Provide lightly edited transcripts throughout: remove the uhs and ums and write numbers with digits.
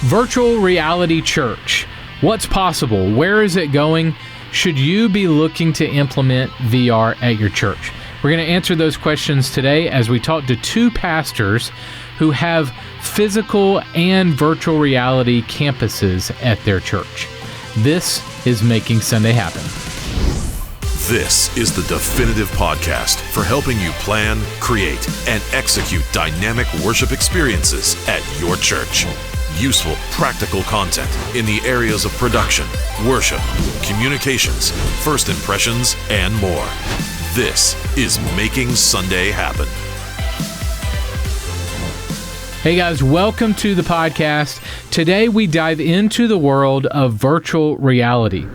Virtual reality church. What's possible? Where is it going? Should you be looking to implement VR at your church? We're going to answer those questions today as we talk to two pastors who have physical and virtual reality campuses at their church. This is Making Sunday Happen. This is the definitive podcast for helping you plan, create, and execute dynamic worship experiences at your church. Useful, practical content in the areas of production, worship, communications, first impressions, and more. This is Making Sunday Happen. Hey guys, welcome to the podcast. Today we dive into the world of virtual reality.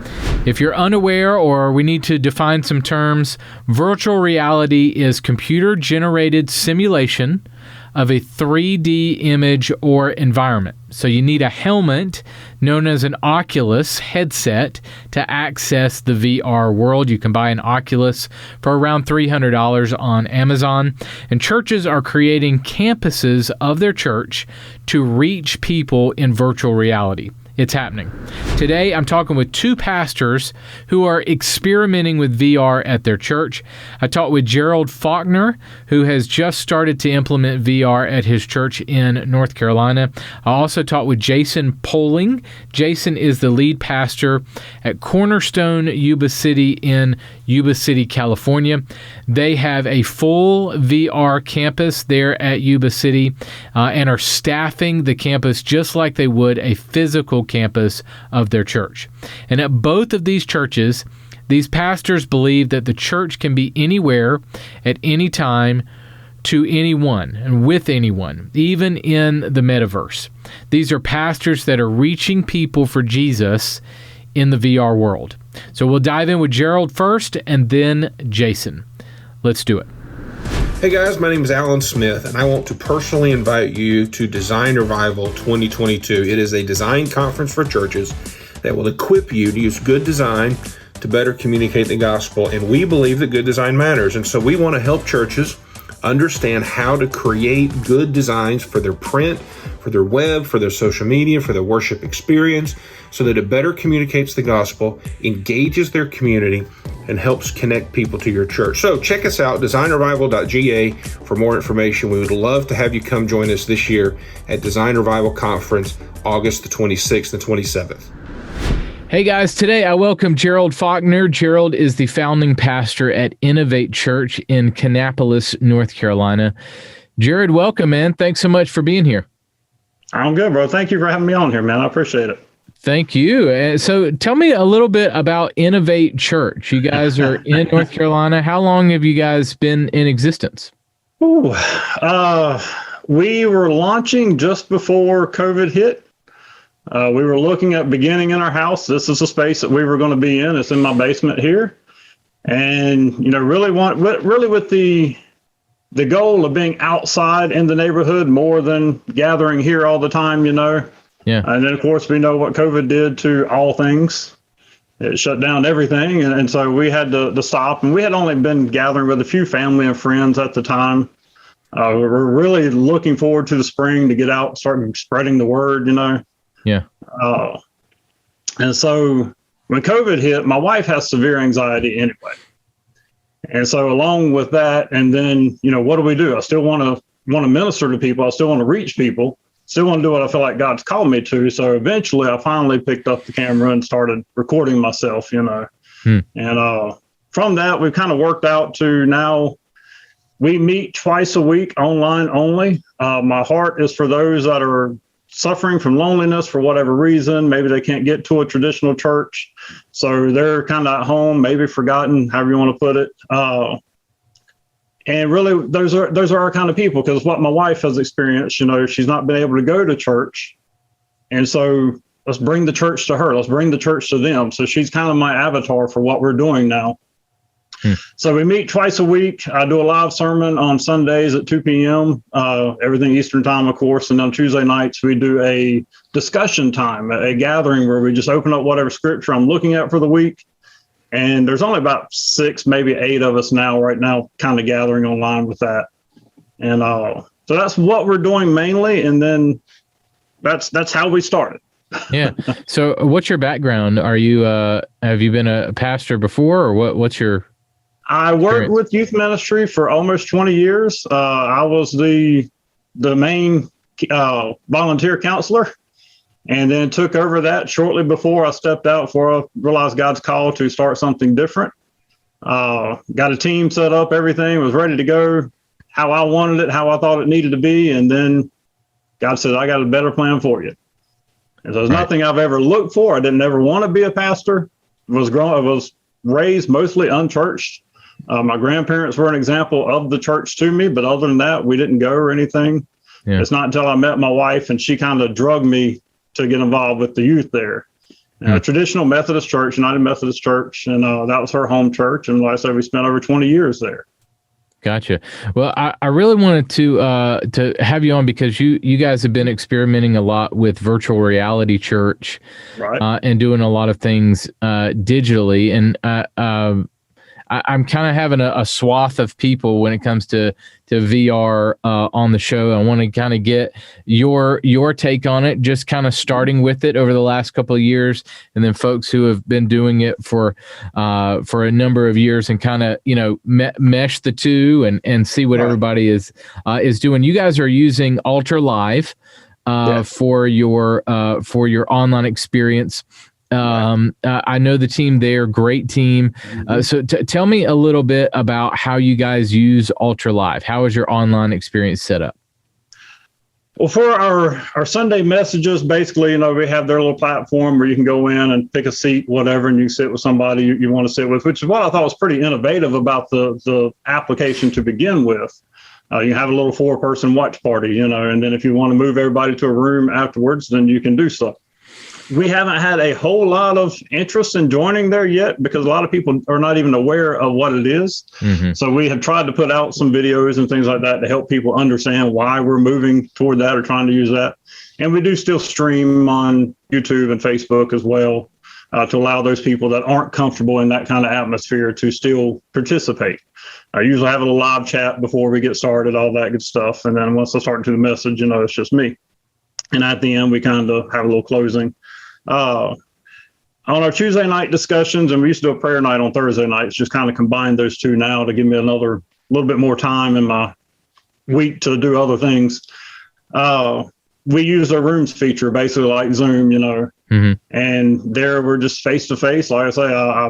If you're unaware or we need to define some terms, virtual reality is computer-generated simulation of a 3D image or environment. So you need a helmet known as an Oculus headset to access the VR world. You can buy an Oculus for around $300 on Amazon. And churches are creating campuses of their church to reach people in virtual reality. It's happening. Today, I'm talking with two pastors who are experimenting with VR at their church. I talked with Gerald Faulkner, who has just started to implement VR at his church in North Carolina. I also talked with Jason Poling. Jason is the lead pastor at Cornerstone Yuba City in Yuba City, California. They have a full VR campus there at Yuba City and are staffing the campus just like they would a physical campus of their church. And at both of these churches, these pastors believe that the church can be anywhere at any time to anyone and with anyone, even in the metaverse. These are pastors that are reaching people for Jesus in the VR world. So we'll dive in with Gerald first and then Jason. Let's do it. Hey guys, my name is Alan Smith, and I want to personally invite you to Design Revival 2022. It is a design conference for churches that will equip you to use good design to better communicate the gospel, and we believe that good design matters. And so we want to help churches understand how to create good designs for their print, for their web, for their social media, for their worship experience, so that it better communicates the gospel, engages their community, and helps connect people to your church. So check us out, designrevival.ga, for more information. We would love to have you come join us this year at Design Revival Conference, August the 26th and 27th. Hey guys, today I welcome Gerald Faulkner. Gerald is the founding pastor at Innovate Church in Kannapolis, North Carolina. Jared, welcome, man. Thanks so much for being here. I'm good, bro. Thank you for having me on here, man. I appreciate it. Thank you. So tell me a little bit about Innovate Church. You guys are in North Carolina. How long have you guys been in existence? We were launching just before COVID hit. We were looking at beginning in our house. This is a space that we were going to be in. It's in my basement here. And, really with the goal of being outside in the neighborhood more than gathering here all the time, Yeah. And then, of course, we know what COVID did to all things. It shut down everything. And so we had to stop. And we had only been gathering with a few family and friends at the time. We were really looking forward to the spring to get out and start spreading the word, Yeah. And so when COVID hit, my wife has severe anxiety anyway. And so along with that, and then, what do? I still want to minister to people. I still want to reach people. Still want to do what I feel like God's called me to. So eventually I finally picked up the camera and started recording myself, And from that, we've kind of worked out to now we meet twice a week online only. My heart is for those that are suffering from loneliness for whatever reason. Maybe they can't get to a traditional church. So they're kind of at home, maybe forgotten, however you want to put it. And really, those are our kind of people, because what my wife has experienced, she's not been able to go to church. And so let's bring the church to her. Let's bring the church to them. So she's kind of my avatar for what we're doing now. So we meet twice a week. I do a live sermon on Sundays at 2 p.m., everything Eastern time, of course. And on Tuesday nights, we do a discussion time, a gathering where we just open up whatever scripture I'm looking at for the week. And there's only about 6, maybe 8 of us right now, kind of gathering online with that. And so that's what we're doing mainly. And then that's how we started. Yeah. So what's your background? Are you, have you been a pastor before, or what's your I worked with youth ministry for almost 20 years. I was the main volunteer counselor, and then took over that shortly before I stepped out before I realized God's call to start something different. Got a team set up, everything was ready to go, how I wanted it, how I thought it needed to be. And then God said, I got a better plan for you. And so there's nothing I've ever looked for. I didn't ever want to be a pastor. I was raised mostly unchurched. My grandparents were an example of the church to me, but other than that, we didn't go or anything. Yeah. It's not until I met my wife and she kind of drugged me to get involved with the youth there. Traditional Methodist church, United Methodist Church, and that was her home church. And like I said, we spent over 20 years there. Gotcha. Well, I really wanted to have you on because you guys have been experimenting a lot with virtual reality church, right? And doing a lot of things digitally. And I'm kind of having a swath of people when it comes to VR on the show. I want to kind of get your take on it, just kind of starting with it over the last couple of years, and then folks who have been doing it for a number of years, and kind of mesh the two and see what everybody is doing. You guys are using UltraLive for your online experience. I know the team there, great team. So tell me a little bit about how you guys use UltraLive. How is your online experience set up? Well, for our Sunday messages, basically, we have their little platform where you can go in and pick a seat, whatever, and you sit with somebody you want to sit with, which is what I thought was pretty innovative about the application to begin with. You have a little 4-person watch party, and then if you want to move everybody to a room afterwards, then you can do so. We haven't had a whole lot of interest in joining there yet because a lot of people are not even aware of what it is. Mm-hmm. So we have tried to put out some videos and things like that to help people understand why we're moving toward that or trying to use that. And we do still stream on YouTube and Facebook as well to allow those people that aren't comfortable in that kind of atmosphere to still participate. I usually have a little live chat before we get started, all that good stuff. And then once I start into the message, it's just me. And at the end, we kind of have a little closing. On our Tuesday night discussions, and we used to do a prayer night on Thursday nights, just kind of combine those two now to give me another little bit more time in my week to do other things. We use our rooms feature, basically like Zoom, mm-hmm. And there we're just face to face. Like I say, I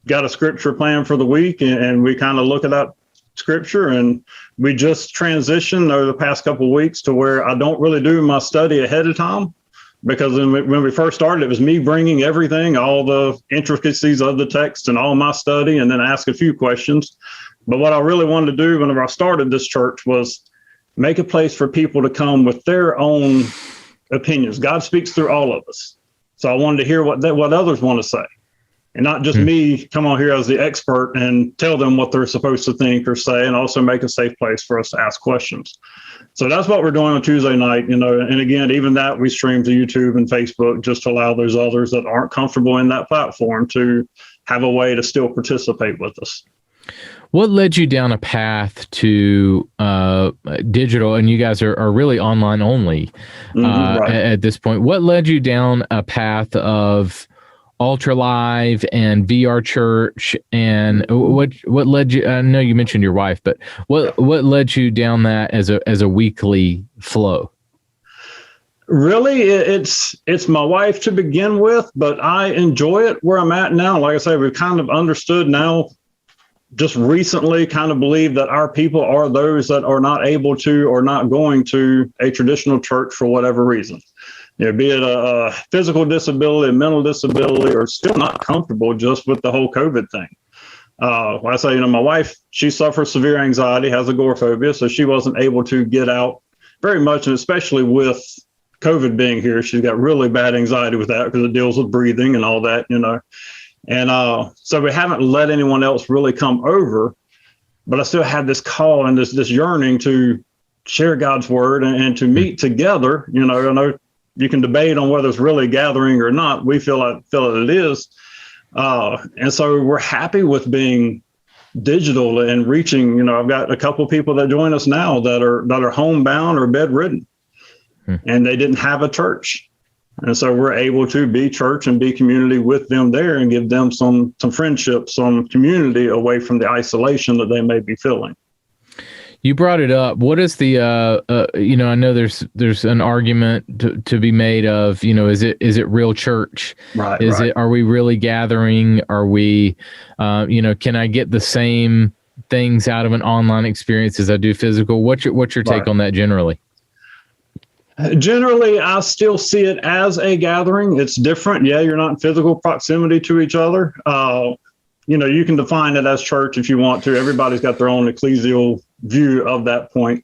got a scripture plan for the week, and we kind of look at that scripture, and we just transitioned over the past couple of weeks to where I don't really do my study ahead of time. Because when we first started, it was me bringing everything, all the intricacies of the text and all my study, and then ask a few questions. But what I really wanted to do whenever I started this church was make a place for people to come with their own opinions. God speaks through all of us. So I wanted to hear what others want to say, and not just me come on here as the expert and tell them what they're supposed to think or say, and also make a safe place for us to ask questions. So that's what we're doing on Tuesday night, and again, even that we stream to YouTube and Facebook just to allow those others that aren't comfortable in that platform to have a way to still participate with us. What led you down a path to digital, and you guys are really online only at this point? What led you down a path of UltraLive and VR Church, and what led you? I know you mentioned your wife, but what led you down that as a weekly flow? Really, it's my wife to begin with, but I enjoy it where I'm at now. Like I say, we've kind of understood now, just recently kind of believe that our people are those that are not able to or not going to a traditional church for whatever reason. Be it a physical disability, a mental disability, or still not comfortable just with the whole COVID thing. Like I say, my wife, she suffers severe anxiety, has agoraphobia, so she wasn't able to get out very much, and especially with COVID being here, she's got really bad anxiety with that because it deals with breathing and all that, And so we haven't let anyone else really come over, but I still have this call and this yearning to share God's word and to meet together. I know you can debate on whether it's really gathering or not. We feel that it is. And so we're happy with being digital and reaching, I've got a couple of people that join us now that are homebound or bedridden. and they didn't have a church. And so we're able to be church and be community with them there and give them some friendship, some community away from the isolation that they may be feeling. You brought it up. What is the, I know there's an argument to be made of, is it real church? Right. Are we really gathering? Are we, can I get the same things out of an online experience as I do physical? What's your take on that generally? Generally, I still see it as a gathering. It's different. Yeah, you're not in physical proximity to each other. You can define it as church if you want to. Everybody's got their own ecclesial view of that point.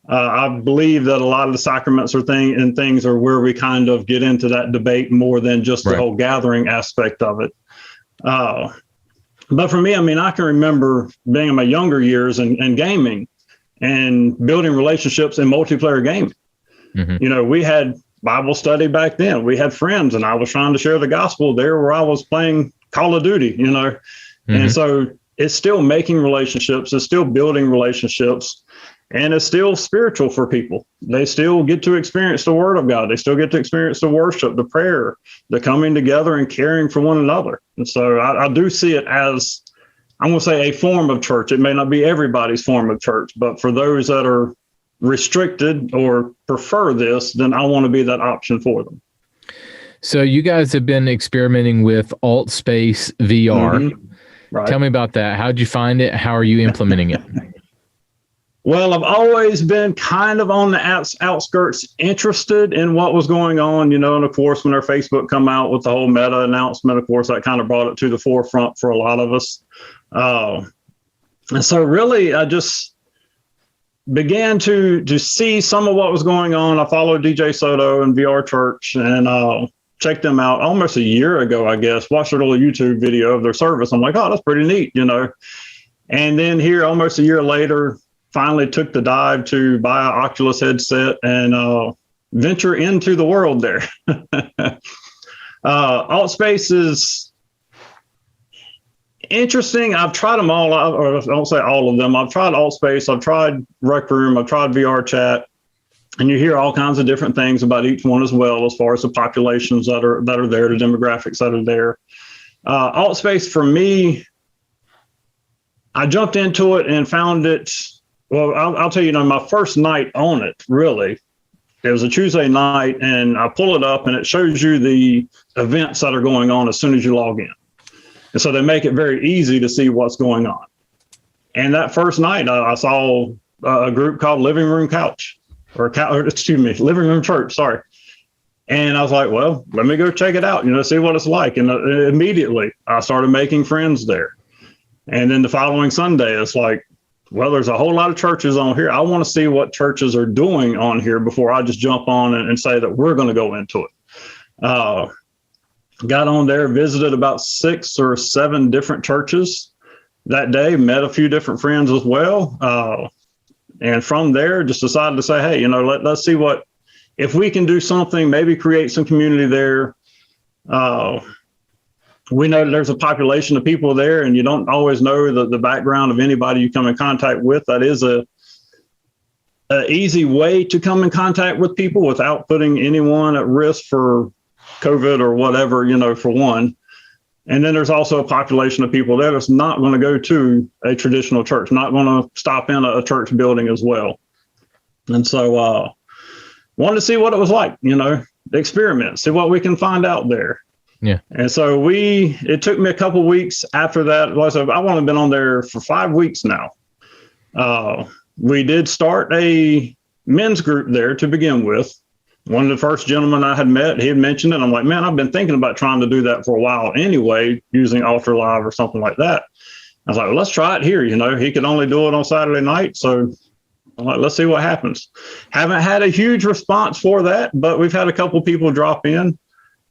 I believe that a lot of the sacraments things are where we kind of get into that debate more than just the whole gathering aspect of it. But for me, I can remember being in my younger years and gaming and building relationships in multiplayer gaming. Mm-hmm. We had Bible study back then. We had friends, and I was trying to share the gospel there where I was playing Call of Duty, Mm-hmm. And so it's still making relationships, it's still building relationships, and it's still spiritual for people. They still get to experience the word of God. They still get to experience the worship, the prayer, the coming together and caring for one another. And so I do see it as, I'm going to say, a form of church. It may not be everybody's form of church, but for those that are restricted or prefer this, then I want to be that option for them. So you guys have been experimenting with AltSpace VR. Mm-hmm. Right. Tell me about that. How'd you find it? How are you implementing it? Well, I've always been kind of on the outskirts interested in what was going on, and of course, when our Facebook come out with the whole Meta announcement, of course, that kind of brought it to the forefront for a lot of us. And so really, I just began to see some of what was going on. I followed DJ Soto and VR Church and checked them out almost a year ago, I guess. Watched a little YouTube video of their service. I'm like, oh, that's pretty neat, And then here, almost a year later, finally took the dive to buy an Oculus headset and venture into the world there. AltSpace is interesting. I've tried them all, or I don't say all of them. I've tried AltSpace, I've tried Rec Room, I've tried VR Chat, and you hear all kinds of different things about each one as well, as far as the populations that are there, the demographics that are there. AltSpace for me, I jumped into it and found it. Well, I'll tell you, my first night on it, really, it was a Tuesday night, and I pull it up and it shows you the events that are going on as soon as you log in. And so they make it very easy to see what's going on. And that first night, I saw a group called Living Room Living Room Church, sorry. And I was like, well, let me go check it out, see what it's like. And immediately I started making friends there. And then the following Sunday, it's like, well, there's a whole lot of churches on here. I want to see what churches are doing on here before I just jump on and say that we're going to go into it. Got on there, visited about 6 or 7 different churches that day, met a few different friends as well. And from there, just decided to say, hey, let's see if we can do something, maybe create some community there. We know there's a population of people there, and you don't always know the background of anybody you come in contact with. That is a easy way to come in contact with people without putting anyone at risk for COVID or whatever, for one. And then there's also a population of people there that's not going to go to a traditional church, not going to stop in a church building as well. And so wanted to see what it was like, experiment, see what we can find out there. Yeah. And so it took me a couple of weeks after that. Like I said, I've only been on there for 5 weeks now. We did start a men's group there to begin with. One of the first gentlemen I had met, he had mentioned it. I'm like, man, I've been thinking about trying to do that for a while anyway, using Altar Live or something like that. I was like, well, let's try it here. He could only do it on Saturday night. So I'm like, let's see what happens. Haven't had a huge response for that, but we've had a couple people drop in.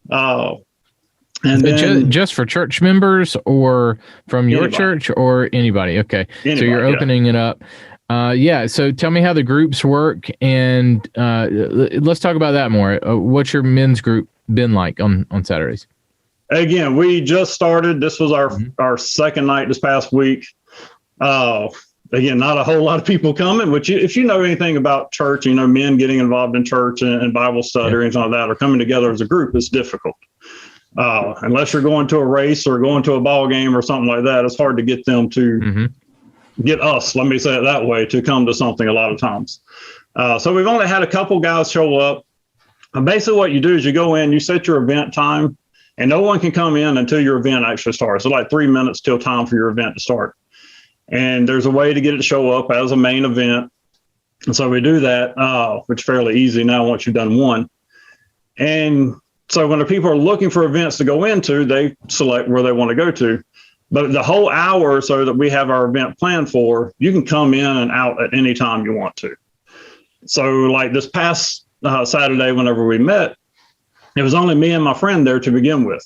And then, just for church members or from your church or anybody? Okay. So you're opening it up. So tell me how the groups work, and let's talk about that more. What's your men's group been like on Saturdays? Again, we just started. This was our second night this past week. again, not a whole lot of people coming, which if you know anything about church, you know, men getting involved in church and Bible study or anything like that, or coming together as a group is difficult. Unless you're going to a race or going to a ball game or something like that, it's hard to get them to get us, let me say it that way, to come to something a lot of times. So we've only had a couple guys show up. And basically what you do is you go in, you set your event time, and no one can come in until your event actually starts. So like 3 minutes till time for your event to start. And there's a way to get it to show up as a main event. And so we do that, which is fairly easy now once you've done one. And so when the people are looking for events to go into, they select where they want to go to. But the whole hour or so that we have our event planned for, you can come in and out at any time you want to. So like this past Saturday, whenever we met, it was only me and my friend there to begin with.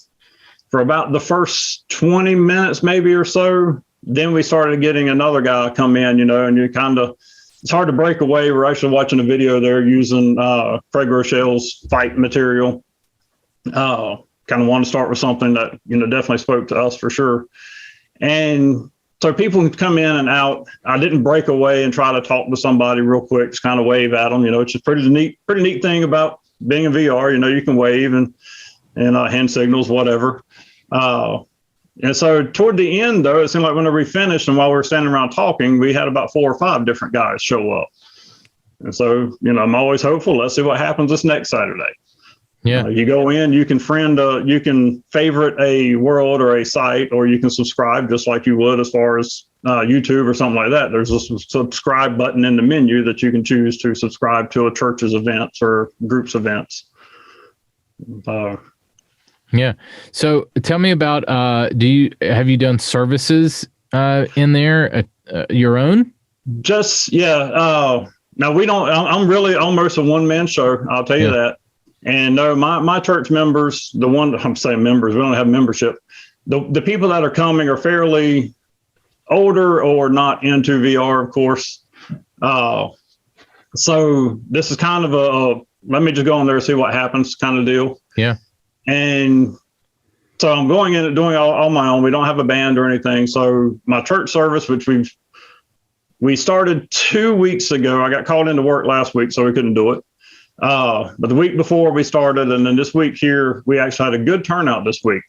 For about the first 20 minutes, maybe or so, then we started getting another guy come in, you know, and you kind of, it's hard to break away. We're actually watching a video there using Craig Rochelle's fight material. Kind of want to start with something that, you know, definitely spoke to us for sure. And so people can come in and out. I didn't break away and try to talk to somebody real quick, just kind of wave at them. You know, it's a pretty neat thing about being in VR. You know, you can wave and hand signals, whatever. And so toward the end, though, it seemed like whenever we finished and while we were standing around talking, we had about 4 or 5 different guys show up. And so, you know, I'm always hopeful. Let's see what happens this next Saturday. Yeah. You go in, you can you can favorite a world or a site, or you can subscribe just like you would as far as YouTube or something like that. There's a subscribe button in the menu that you can choose to subscribe to a church's events or group's events. Yeah. So tell me about, have you done services in there, your own? Just, yeah. Now we don't, I'm really almost a one-man show. I'll tell you that. And no, my church members, the one I'm saying members, we don't have membership. The people that are coming are fairly older or not into VR, of course. So this is kind of a let me just go in there and see what happens kind of deal. Yeah. And so I'm going in and doing all my own. We don't have a band or anything. So my church service, which we started 2 weeks ago. I got called into work last week, so we couldn't do it. But the week before we started, and then this week here, we actually had a good turnout this week.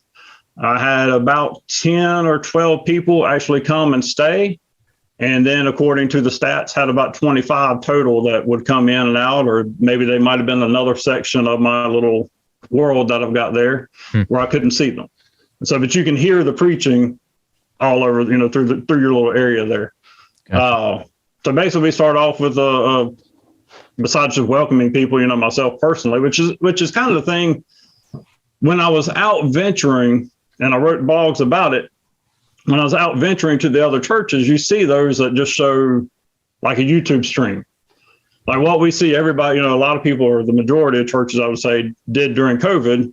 I had about 10 or 12 people actually come and stay. And then according to the stats, had about 25 total that would come in and out, or maybe they might have been another section of my little world that I've got there where I couldn't see them. So, but you can hear the preaching all over, you know, through your little area there. Gotcha. So basically we start off with besides just welcoming people, you know, myself personally, which is kind of the thing. When I was out venturing, and I wrote blogs about it, when I was out venturing to the other churches, you see those that just show like a YouTube stream. Like what we see everybody, you know, a lot of people, or the majority of churches, I would say, did during COVID.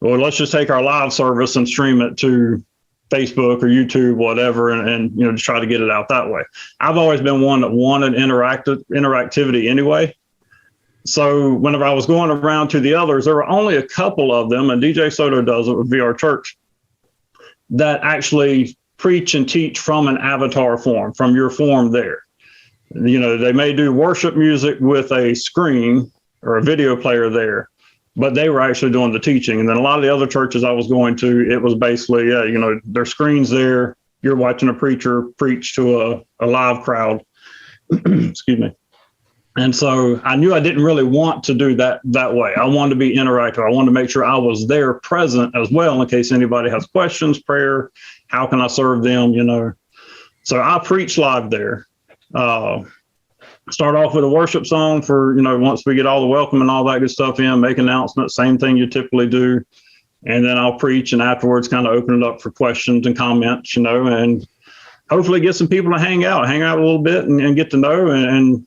Well, let's just take our live service and stream it to Facebook or YouTube, whatever, and you know, just try to get it out that way. I've always been one that wanted interactivity anyway. So whenever I was going around to the others, there were only a couple of them, and DJ Soto does it with VR Church, that actually preach and teach from an avatar form, from your form there. You know, they may do worship music with a screen or a video player there, but they were actually doing the teaching. And then a lot of the other churches I was going to, it was basically, you know, their screens there, you're watching a preacher preach to a live crowd. Excuse me. And so I knew I didn't really want to do that way. I wanted to be interactive. I wanted to make sure I was there present as well in case anybody has questions, prayer, how can I serve them, you know. So I preach live there. Start off with a worship song for, you know, once we get all the welcome and all that good stuff in, make announcements, same thing you typically do. And then I'll preach, and afterwards kind of open it up for questions and comments, you know, and hopefully get some people to hang out a little bit and get to know. And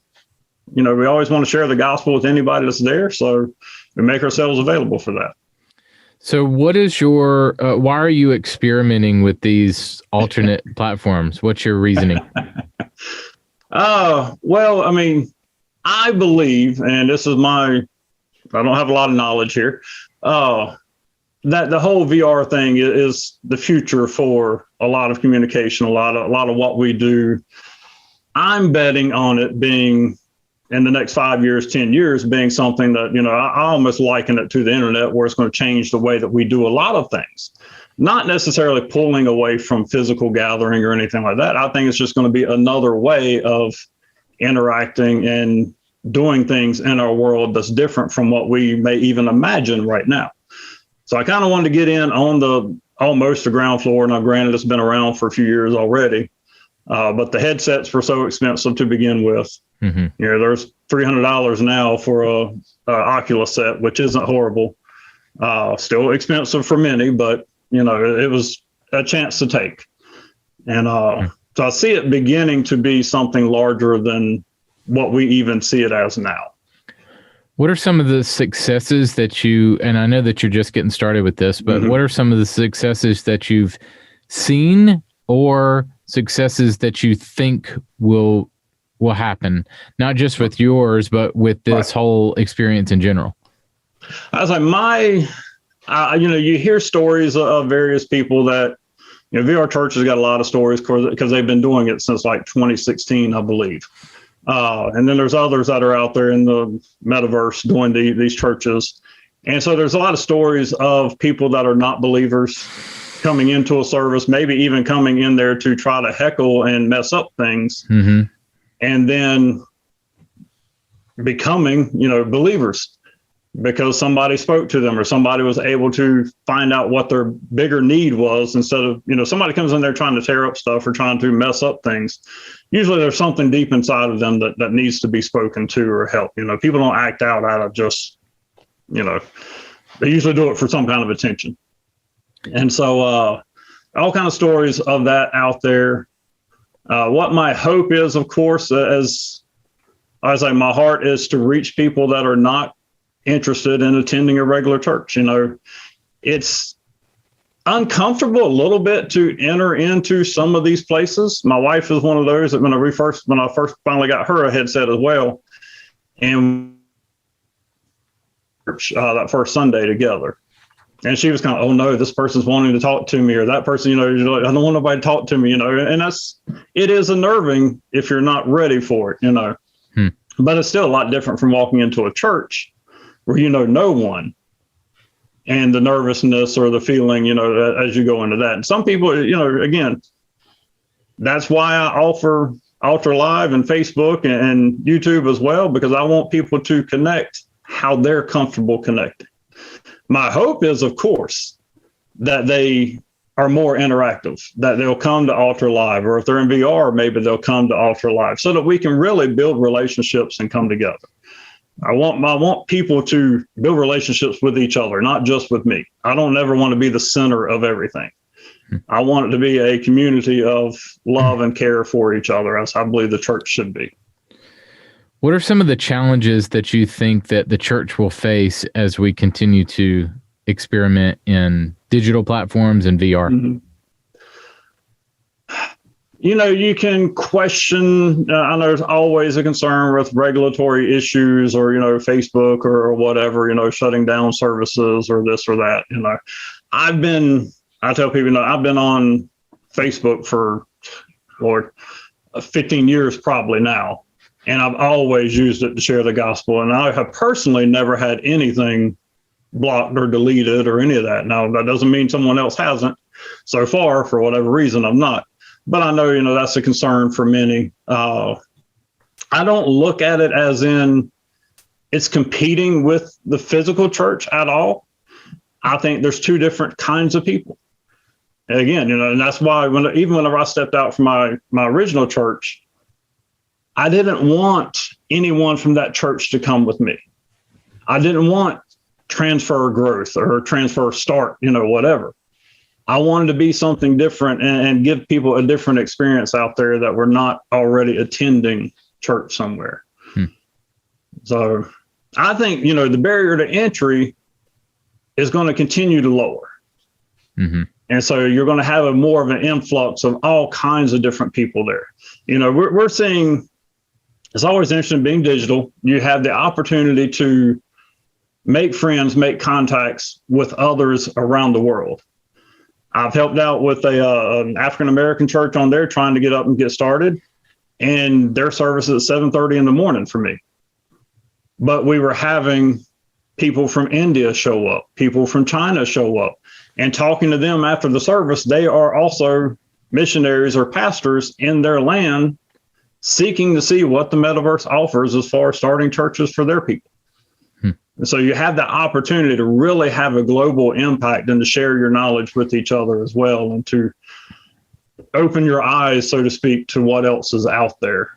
you know, we always want to share the gospel with anybody that's there. So we make ourselves available for that. So what is your, why are you experimenting with these alternate platforms? What's your reasoning? Well, I mean, I believe, and this is I don't have a lot of knowledge here, that the whole VR thing is the future for a lot of communication, a lot of what we do. I'm betting on it being in the next 5 years, 10 years, being something that, I almost liken it to the internet, where it's going to change the way that we do a lot of things. Not necessarily pulling away from physical gathering or anything like that. I think it's just going to be another way of interacting and doing things in our world that's different from what we may even imagine right now. So I kind of wanted to get in on almost the ground floor. Now, granted, it's been around for a few years already, but the headsets were so expensive to begin with. Mm-hmm. There's $300 now for a Oculus set, which isn't horrible. Still expensive for many, but it was a chance to take. And so I see it beginning to be something larger than what we even see it as now. What are some of the successes that and I know that you're just getting started with this, but what are some of the successes that you've seen or successes that you think will happen, not just with yours, but with this whole experience in general? I was like, you hear stories of various people that, VR Church has got a lot of stories because they've been doing it since like 2016, I believe. And then there's others that are out there in the metaverse doing these churches. And so there's a lot of stories of people that are not believers coming into a service, maybe even coming in there to try to heckle and mess up things. Mm-hmm. And then becoming, believers because somebody spoke to them or somebody was able to find out what their bigger need was instead of, somebody comes in there trying to tear up stuff or trying to mess up things. Usually there's something deep inside of them that needs to be spoken to or help. People don't act out of just, they usually do it for some kind of attention. And so all kind of stories of that out there. What my hope is, of course, as I say, my heart is to reach people that are not interested in attending a regular church. It's uncomfortable a little bit to enter into some of these places. My wife is one of those that when I first finally got her a headset as well, and that first Sunday together. And she was kind of, oh no, this person's wanting to talk to me, or that person, I don't want nobody to talk to me, and it is unnerving if you're not ready for it, But it's still a lot different from walking into a church where no one, and the nervousness or the feeling, as you go into that. And some people, again, that's why I offer Altar Live and Facebook and YouTube as well, because I want people to connect how they're comfortable connecting. My hope is, of course, that they are more interactive, that they'll come to Altar Live, or if they're in VR, maybe they'll come to Altar Live so that we can really build relationships and come together. I want people to build relationships with each other, not just with me. I don't ever want to be the center of everything. I want it to be a community of love and care for each other, as I believe the church should be. What are some of the challenges that you think that the church will face as we continue to experiment in digital platforms and VR? Mm-hmm. You can question, I know there's always a concern with regulatory issues or, Facebook or whatever, shutting down services or this or that. I tell people, I've been on Facebook for, 15 years probably now. And I've always used it to share the gospel. And I have personally never had anything blocked or deleted or any of that. Now, that doesn't mean someone else hasn't. So far, for whatever reason, I'm not. But I know, that's a concern for many. I don't look at it as in it's competing with the physical church at all. I think there's two different kinds of people. And again, and that's why even whenever I stepped out from my original church, I didn't want anyone from that church to come with me. I didn't want transfer growth or transfer start, whatever. I wanted to be something different and give people a different experience out there that were not already attending church somewhere. So I think, the barrier to entry is going to continue to lower. Mm-hmm. And so you're going to have more of an influx of all kinds of different people there. We're seeing, it's always interesting being digital. You have the opportunity to make friends, make contacts with others around the world. I've helped out with an African-American church on there trying to get up and get started. and their service is at 7:30 in the morning for me. But we were having people from India show up, people from China show up, and talking to them after the service. They are also missionaries or pastors in their land, seeking to see what the metaverse offers as far as starting churches for their people. And so you have the opportunity to really have a global impact and to share your knowledge with each other as well, and to open your eyes, so to speak, to what else is out there.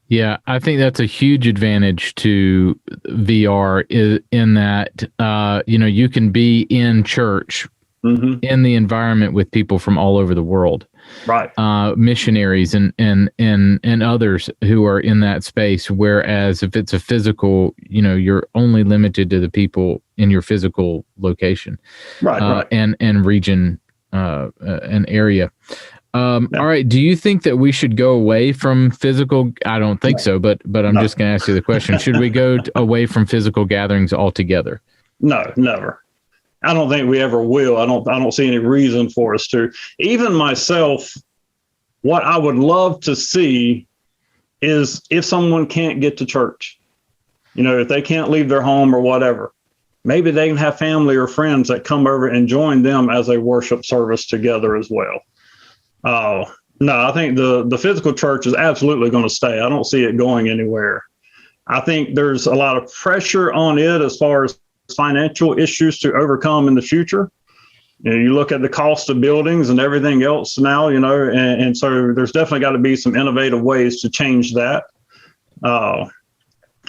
Yeah, I think that's a huge advantage to VR in that, you can be in church, in the environment with people from all over the world. Right. Missionaries and others who are in that space. Whereas if it's a physical, you're only limited to the people in your physical location, right. And region, and area. All right. Do you think that we should go away from physical? I don't think so, but I'm just going to ask you the question. Should we go away from physical gatherings altogether? No, never. I don't think we ever will. I don't see any reason for us to. Even myself, what I would love to see is if someone can't get to church, if they can't leave their home or whatever, maybe they can have family or friends that come over and join them as a worship service together as well. No, I think the physical church is absolutely going to stay. I don't see it going anywhere. I think there's a lot of pressure on it as far as financial issues to overcome in the future. You look at the cost of buildings and everything else now, and so there's definitely got to be some innovative ways to change that. But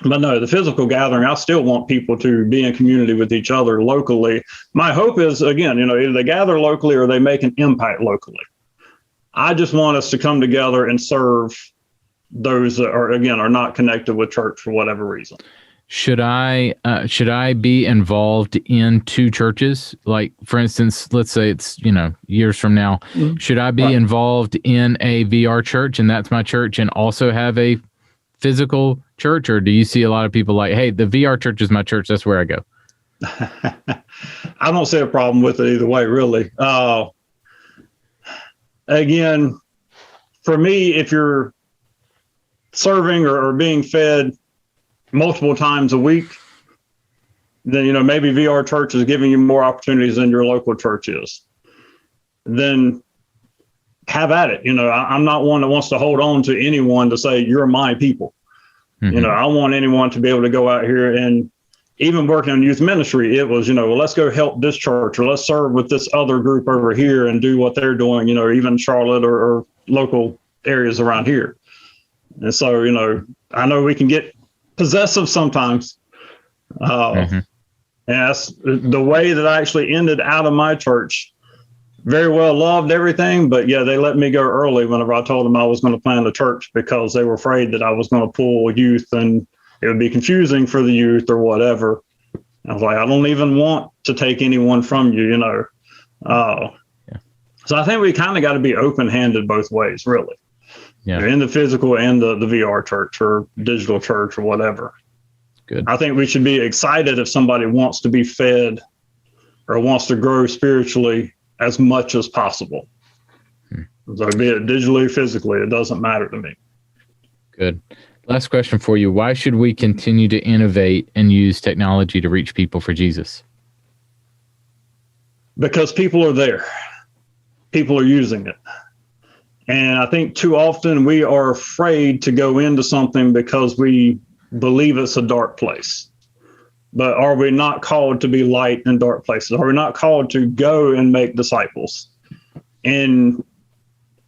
no, the physical gathering, I still want people to be in community with each other locally. My hope is, again, either they gather locally or they make an impact locally. I just want us to come together and serve those that are not connected with church for whatever reason. Should I be involved in two churches? Like, for instance, let's say it's, years from now, should I be involved in a VR church and that's my church, and also have a physical church? Or do you see a lot of people like, hey, the VR church is my church, that's where I go? I don't see a problem with it either way, really. Again, for me, if you're serving or being fed multiple times a week, then, maybe VR church is giving you more opportunities than your local church is. Then have at it. I'm not one that wants to hold on to anyone to say, you're my people. I want anyone to be able to go out here, and even working on youth ministry, it was, well, let's go help this church, or let's serve with this other group over here and do what they're doing, even Charlotte or local areas around here. And so, I know we can get possessive sometimes. And that's the way that I actually ended out of my church. Very well loved everything, but yeah, they let me go early whenever I told them I was going to plant a church, because they were afraid that I was going to pull youth and it would be confusing for the youth or whatever. I was like, I don't even want to take anyone from you, So I think we kind of got to be open-handed both ways, really. Yeah. In the physical and the VR church or digital church or whatever. Good. I think we should be excited if somebody wants to be fed or wants to grow spiritually as much as possible. So be it digitally, physically, it doesn't matter to me. Good. Last question for you. Why should we continue to innovate and use technology to reach people for Jesus? Because people are there. People are using it. And I think too often we are afraid to go into something because we believe it's a dark place. But are we not called to be light in dark places? Are we not called to go and make disciples? And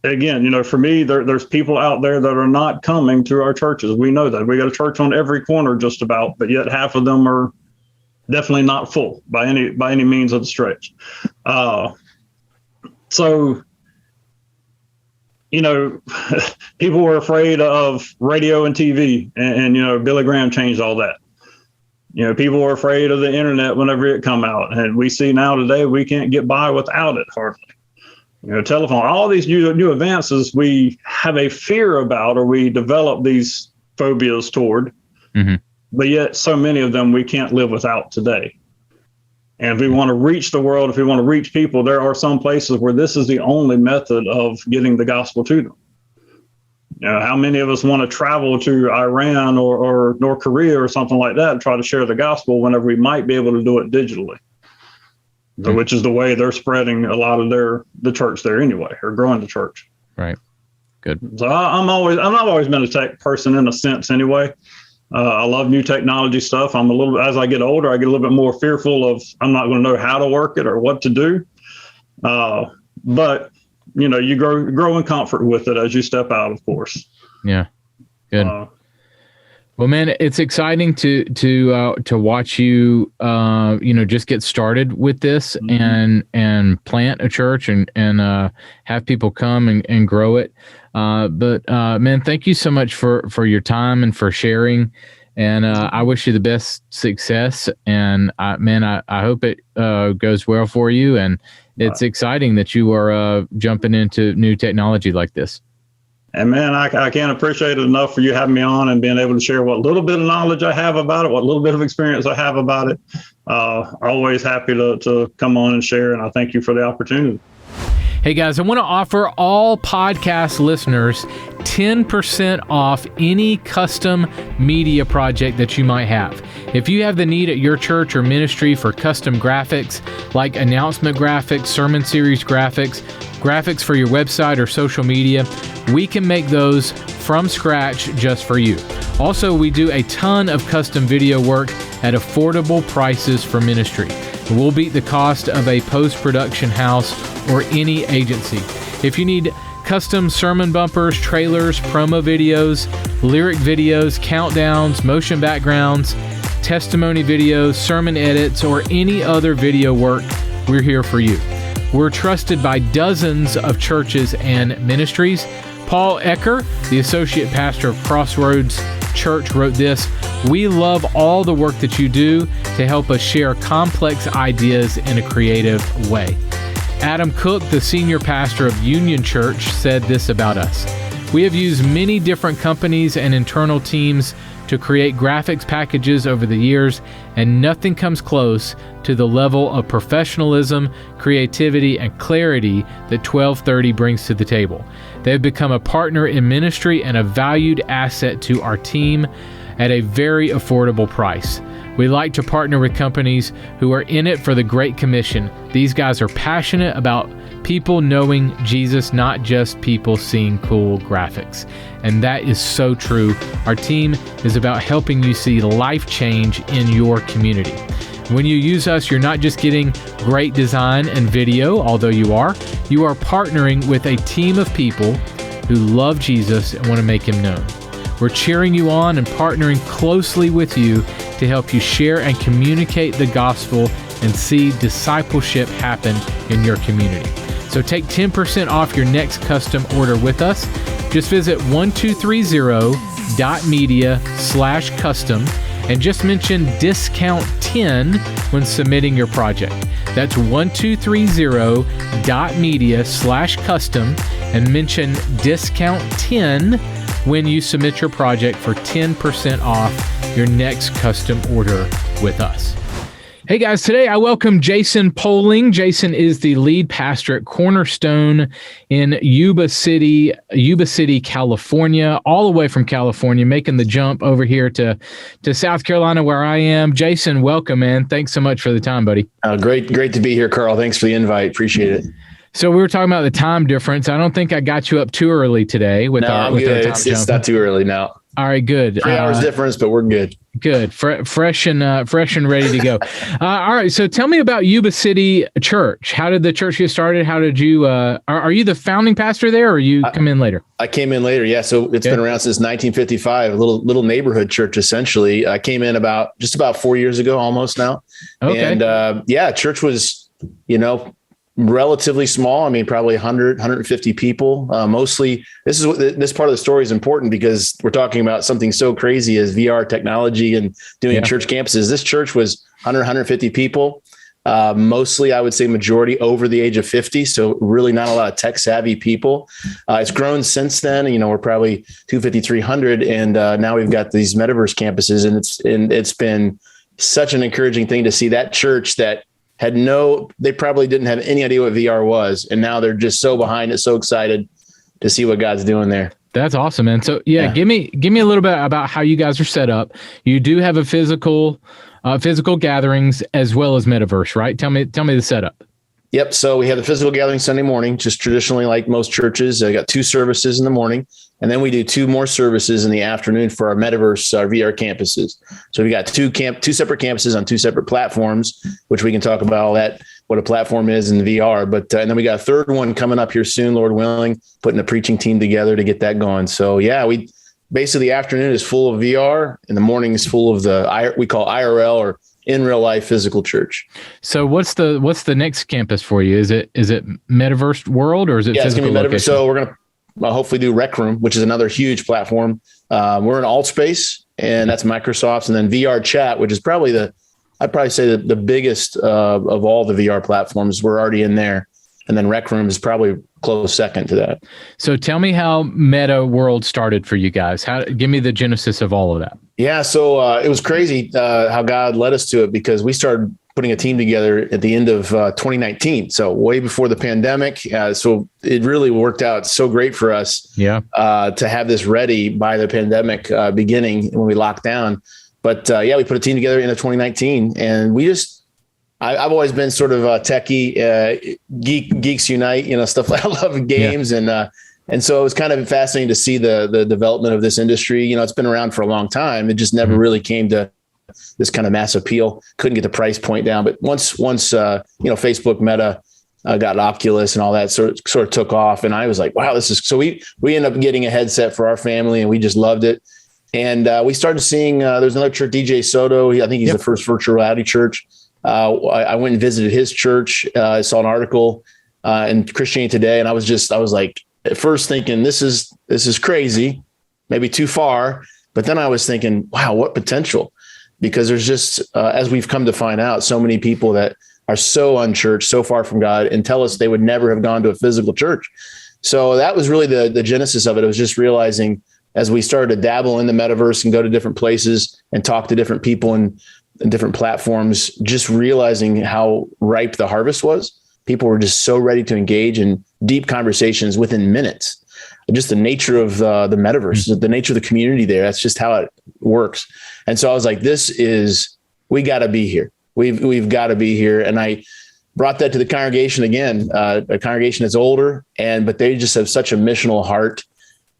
again, for me, there's people out there that are not coming to our churches. We know that. We got a church on every corner just about, but yet half of them are definitely not full by any means of the stretch. So, people were afraid of radio and TV, and Billy Graham changed all that. People were afraid of the internet whenever it come out, and we see now today we can't get by without it hardly. Telephone, all these new advances we have a fear about, or we develop these phobias toward, but yet so many of them we can't live without today. And if we want to reach the world, if we want to reach people, there are some places where this is the only method of getting the gospel to them. How many of us want to travel to Iran or North Korea or something like that and try to share the gospel whenever we might be able to do it digitally, which is the way they're spreading a lot of the church there anyway, or growing the church. Right. Good. So I've always been a tech person in a sense anyway. I love new technology stuff. As I get older, I get a little bit more fearful of I'm not going to know how to work it or what to do. But you grow in comfort with it as you step out, of course. Yeah. Good. Well, man, it's exciting to watch you, just get started with this and plant a church and have people come and grow it. But man, thank you so much for your time and for sharing. And I wish you the best success. And I hope it goes well for you. And it's exciting that you are jumping into new technology like this. And man, I can't appreciate it enough for you having me on and being able to share what little bit of knowledge I have about it, what little bit of experience I have about it. Always happy to come on and share. And I thank you for the opportunity. Hey guys, I want to offer all podcast listeners 10% off any custom media project that you might have. If you have the need at your church or ministry for custom graphics, like announcement graphics, sermon series graphics for your website or social media, we can make those from scratch just for you. Also, we do a ton of custom video work at affordable prices for ministry. We'll beat the cost of a post-production house or any agency. If you need custom sermon bumpers, trailers, promo videos, lyric videos, countdowns, motion backgrounds, testimony videos, sermon edits, or any other video work, we're here for you. We're trusted by dozens of churches and ministries. Paul Ecker, the associate pastor of Crossroads Church, wrote this: "We love all the work that you do to help us share complex ideas in a creative way." Adam Cook, the senior pastor of Union Church, said this about us: "We have used many different companies and internal teams to create graphics packages over the years, and nothing comes close to the level of professionalism, creativity, and clarity that 1230 brings to the table. They have become a partner in ministry and a valued asset to our team at a very affordable price. We like to partner with companies who are in it for the Great Commission. These guys are passionate about people knowing Jesus, not just people seeing cool graphics." And that is so true. Our team is about helping you see life change in your community. When you use us, you're not just getting great design and video, although you are partnering with a team of people who love Jesus and want to make him known. We're cheering you on and partnering closely with you to help you share and communicate the gospel and see discipleship happen in your community. So take 10% off your next custom order with us. Just visit 1230.media/custom and just mention discount 10 when submitting your project. That's 1230.media/custom and mention discount 10 when you submit your project for 10% off your next custom order with us. Hey guys, today I welcome Jason Poling. Jason is the lead pastor at Cornerstone in Yuba City, California, all the way from California, making the jump over here to South Carolina where I am. Jason, welcome, man. Thanks so much for the time, buddy. Great to be here, Carl. Thanks for the invite. Appreciate it. So we were talking about the time difference. I don't think I got you up too early today with our good. Our time it's not too early now. All right, good. 3 hours difference, but we're good. Good, fresh and ready to go. All right, so tell me about Yuba City Church. How did the church get started? How did you? Are you the founding pastor there, or you come in later? I came in later. Yeah, so it's been around since 1955. A little neighborhood church essentially. I came in just about 4 years ago, almost now. Okay. And church was, relatively small. I mean, probably 100, 150 people. Mostly, this part of the story is important because we're talking about something so crazy as VR technology and doing church campuses. This church was 100, 150 people. Mostly, I would say majority over the age of 50. So really not a lot of tech savvy people. It's grown since then. We're probably 250, 300. And now we've got these metaverse campuses, and it's been such an encouraging thing to see that church that they probably didn't have any idea what VR was. And now they're just so behind it, so excited to see what God's doing there. That's awesome, man. So give me a little bit about how you guys are set up. You do have a physical gatherings as well as Metaverse, right? Tell me the setup. Yep. So we have the physical gathering Sunday morning, just traditionally like most churches. I got 2 services in the morning, and then we do 2 more services in the afternoon for our Metaverse, our VR campuses. So we got 2 separate campuses on 2 separate platforms, which we can talk about all that, what a platform is in VR. But and then we got a 3rd one coming up here soon, Lord willing, putting a preaching team together to get that going. So we basically the afternoon is full of VR, and the morning is full of we call IRL, or in real life physical church. So what's the next campus for you? Is it Metaverse World, or is it physical? It's gonna be Metaverse. Location? So we're gonna hopefully do Rec Room, which is another huge platform. We're in Altspace, and that's Microsoft's, and then VR Chat, which is probably I'd probably say the biggest of all the VR platforms. We're already in there, and then Rec Room is probably close second to that. So tell me how Meta World started for you guys. Give me the genesis of all of that. Yeah, so it was crazy how God led us to it, because we started putting a team together at the end of 2019, so way before the pandemic. So it really worked out so great for us to have this ready by the pandemic beginning when we locked down. But we put a team together in 2019, and we just I've always been sort of techie, geeks unite, stuff like I love games. And so it was kind of fascinating to see the development of this industry. It's been around for a long time. It just never really came to this kind of mass appeal. Couldn't get the price point down. But once Facebook, Meta got Oculus and all that sort of took off. And I was like, wow, this is, so we ended up getting a headset for our family, and we just loved it. And we started seeing, there's another church, DJ Soto. I think he's the first virtual reality church. I went and visited his church. I saw an article in Christianity Today, and I was like, at first thinking, this is crazy, maybe too far. But then I was thinking, wow, what potential? Because there's just, as we've come to find out, so many people that are so unchurched, so far from God, and tell us they would never have gone to a physical church. So that was really the genesis of it. It was just realizing, as we started to dabble in the metaverse and go to different places and talk to different people and different platforms, just realizing how ripe the harvest was. People were just so ready to engage in deep conversations within minutes. Just the nature of the metaverse, the nature of the community there. That's just how it works. And so I was like, we got to be here. We've got to be here. And I brought that to the congregation again, a congregation that's older, but they just have such a missional heart.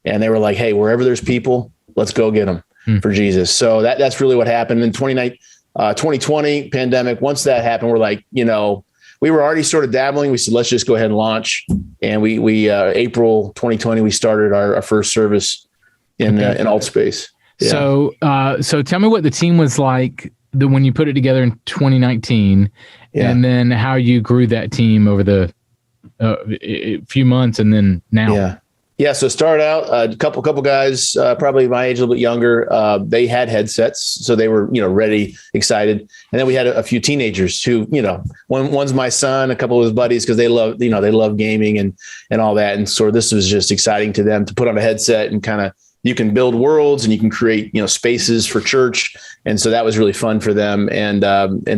And they were like, hey, wherever there's people, let's go get them for Jesus. So that's really what happened in 2020 pandemic. Once that happened, we're like, we were already sort of dabbling. We said, let's just go ahead and launch. And we April 2020, we started our first service in Altspace. Yeah. So tell me what the team was like when you put it together in 2019, and then how you grew that team over the few months, and then now. Yeah. So started out a couple guys, probably my age, a little bit younger. They had headsets, so they were, ready, excited. And then we had a few teenagers who, one's my son, a couple of his buddies, because they love gaming and all that. And so this was just exciting to them to put on a headset and kind of, you can build worlds and you can create, spaces for church. And so that was really fun for them. And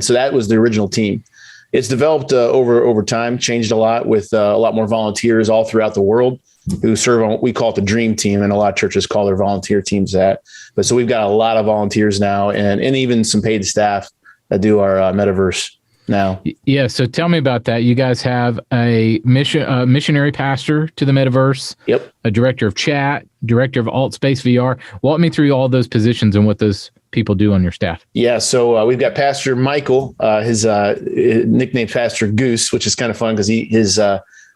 so that was the original team. It's developed over time, changed a lot with a lot more volunteers all throughout the world who serve on, we call it the dream team, and a lot of churches call their volunteer teams that. But so we've got a lot of volunteers now, and even some paid staff that do our metaverse now. Yeah. So tell me about that. You guys have a missionary pastor to the metaverse. Yep. A director of chat, director of Altspace VR. Walk me through all those positions and what those people do on your staff. Yeah. So we've got Pastor Michael, his nickname Pastor Goose, which is kind of fun because his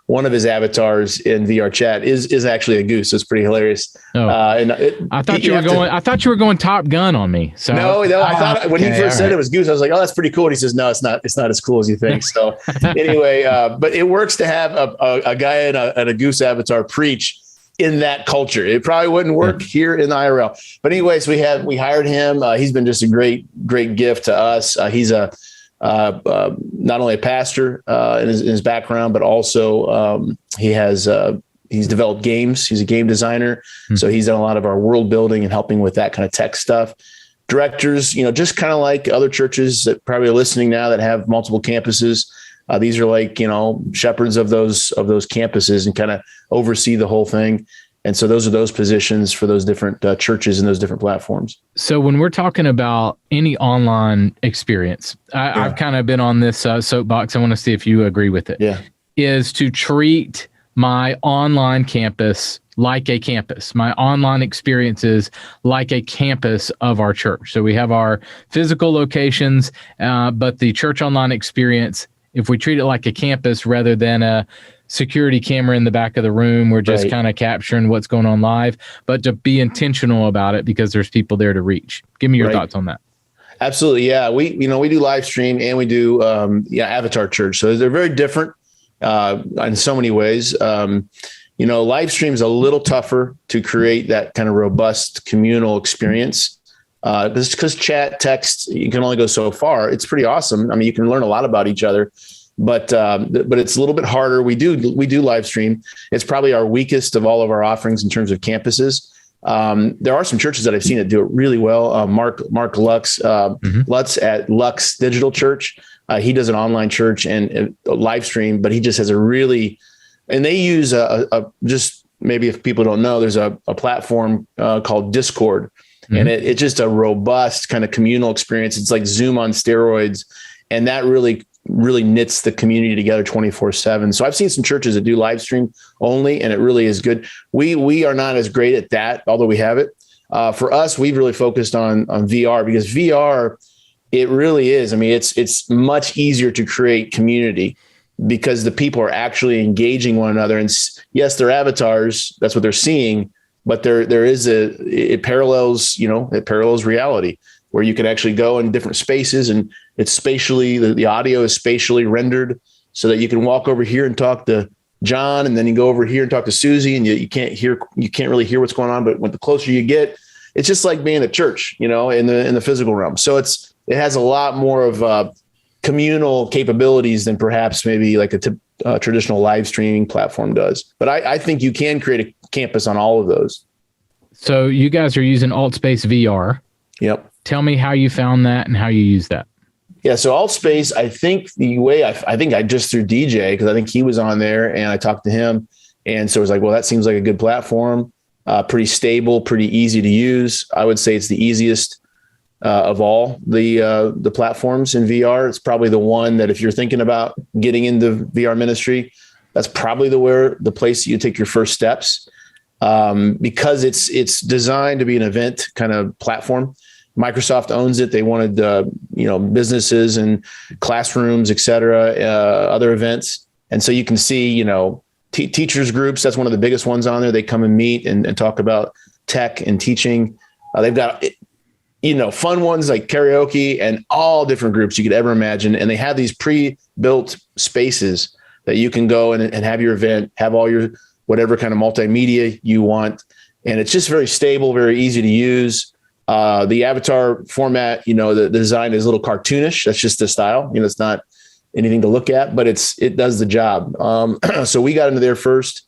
one of his avatars in VR Chat is actually a goose. So it's pretty hilarious. Oh. I thought you were going Top Gun on me. So no. I thought when he first said it was goose, I was like, oh, that's pretty cool. And he says, no, it's not. It's not as cool as you think. So anyway, but it works to have a guy and a goose avatar preach in that culture. It probably wouldn't work here in the IRL. But anyways, we hired him. He's been just a great gift to us. He's not only a pastor in his background, but also he's developed games. He's a game designer. So he's done a lot of our world building and helping with that kind of tech stuff. Directors, just kind of like other churches that probably are listening now that have multiple campuses. These are like, shepherds of those campuses and kind of oversee the whole thing. And so those are those positions for those different churches and those different platforms. So when we're talking about any online experience, I've kind of been on this soapbox. I want to see if you agree with it. Yeah. Is to treat my online campus like a campus, my online experiences like a campus of our church. So we have our physical locations, but the church online experience, if we treat it like a campus rather than a security camera in the back of the room, we're just kind of capturing what's going on live, but to be intentional about it because there's people there to reach. Give me your thoughts on that. Absolutely. Yeah. We do live stream and we do, Avatar Church. So they're very different in so many ways. Live stream is a little tougher to create that kind of robust communal experience. Because chat, text, you can only go so far. It's pretty awesome. I mean, you can learn a lot about each other, but it's a little bit harder. We do live stream. It's probably our weakest of all of our offerings in terms of campuses. There are some churches that I've seen that do it really well. Mark Lutz at Lux Digital Church. He does an online church and a live stream, but he just has and they use just maybe if people don't know, there's a platform called Discord. And it's just a robust kind of communal experience. It's like Zoom on steroids. And that really knits the community together 24/7. So I've seen some churches that do live stream only, and it really is good. We are not as great at that, although we have it. For us, we've really focused on VR because VR, it really is. I mean, it's much easier to create community because the people are actually engaging one another. And yes, they're avatars. That's what they're seeing. But it parallels reality where you can actually go in different spaces and it's spatially, the audio is spatially rendered so that you can walk over here and talk to John, and then you go over here and talk to Susie, and you can't really hear what's going on. But when the closer you get, it's just like being at church, in the physical realm. So it has a lot more of communal capabilities than perhaps maybe like a traditional live streaming platform does. But I think you can create a campus on all of those. So you guys are using AltSpace VR. Yep. Tell me how you found that and how you use that. Yeah. So AltSpace, I think the way I think I just threw DJ because I think he was on there and I talked to him. And so it was like, well, that seems like a good platform, pretty stable, pretty easy to use. I would say it's the easiest of all the platforms in VR. It's probably the one that if you're thinking about getting into VR ministry, that's probably the place you take your first steps because it's designed to be an event kind of platform. Microsoft owns it. They wanted businesses and classrooms, et cetera, other events. And so you can see, teachers groups. That's one of the biggest ones on there. They come and meet and talk about tech and teaching. They've got fun ones like karaoke and all different groups you could ever imagine. And they have these pre-built spaces that you can go and have your event, have all your whatever kind of multimedia you want. And it's just very stable, very easy to use. The avatar format, the design is a little cartoonish. That's just the style. It's not anything to look at, but it does the job. So we got into there first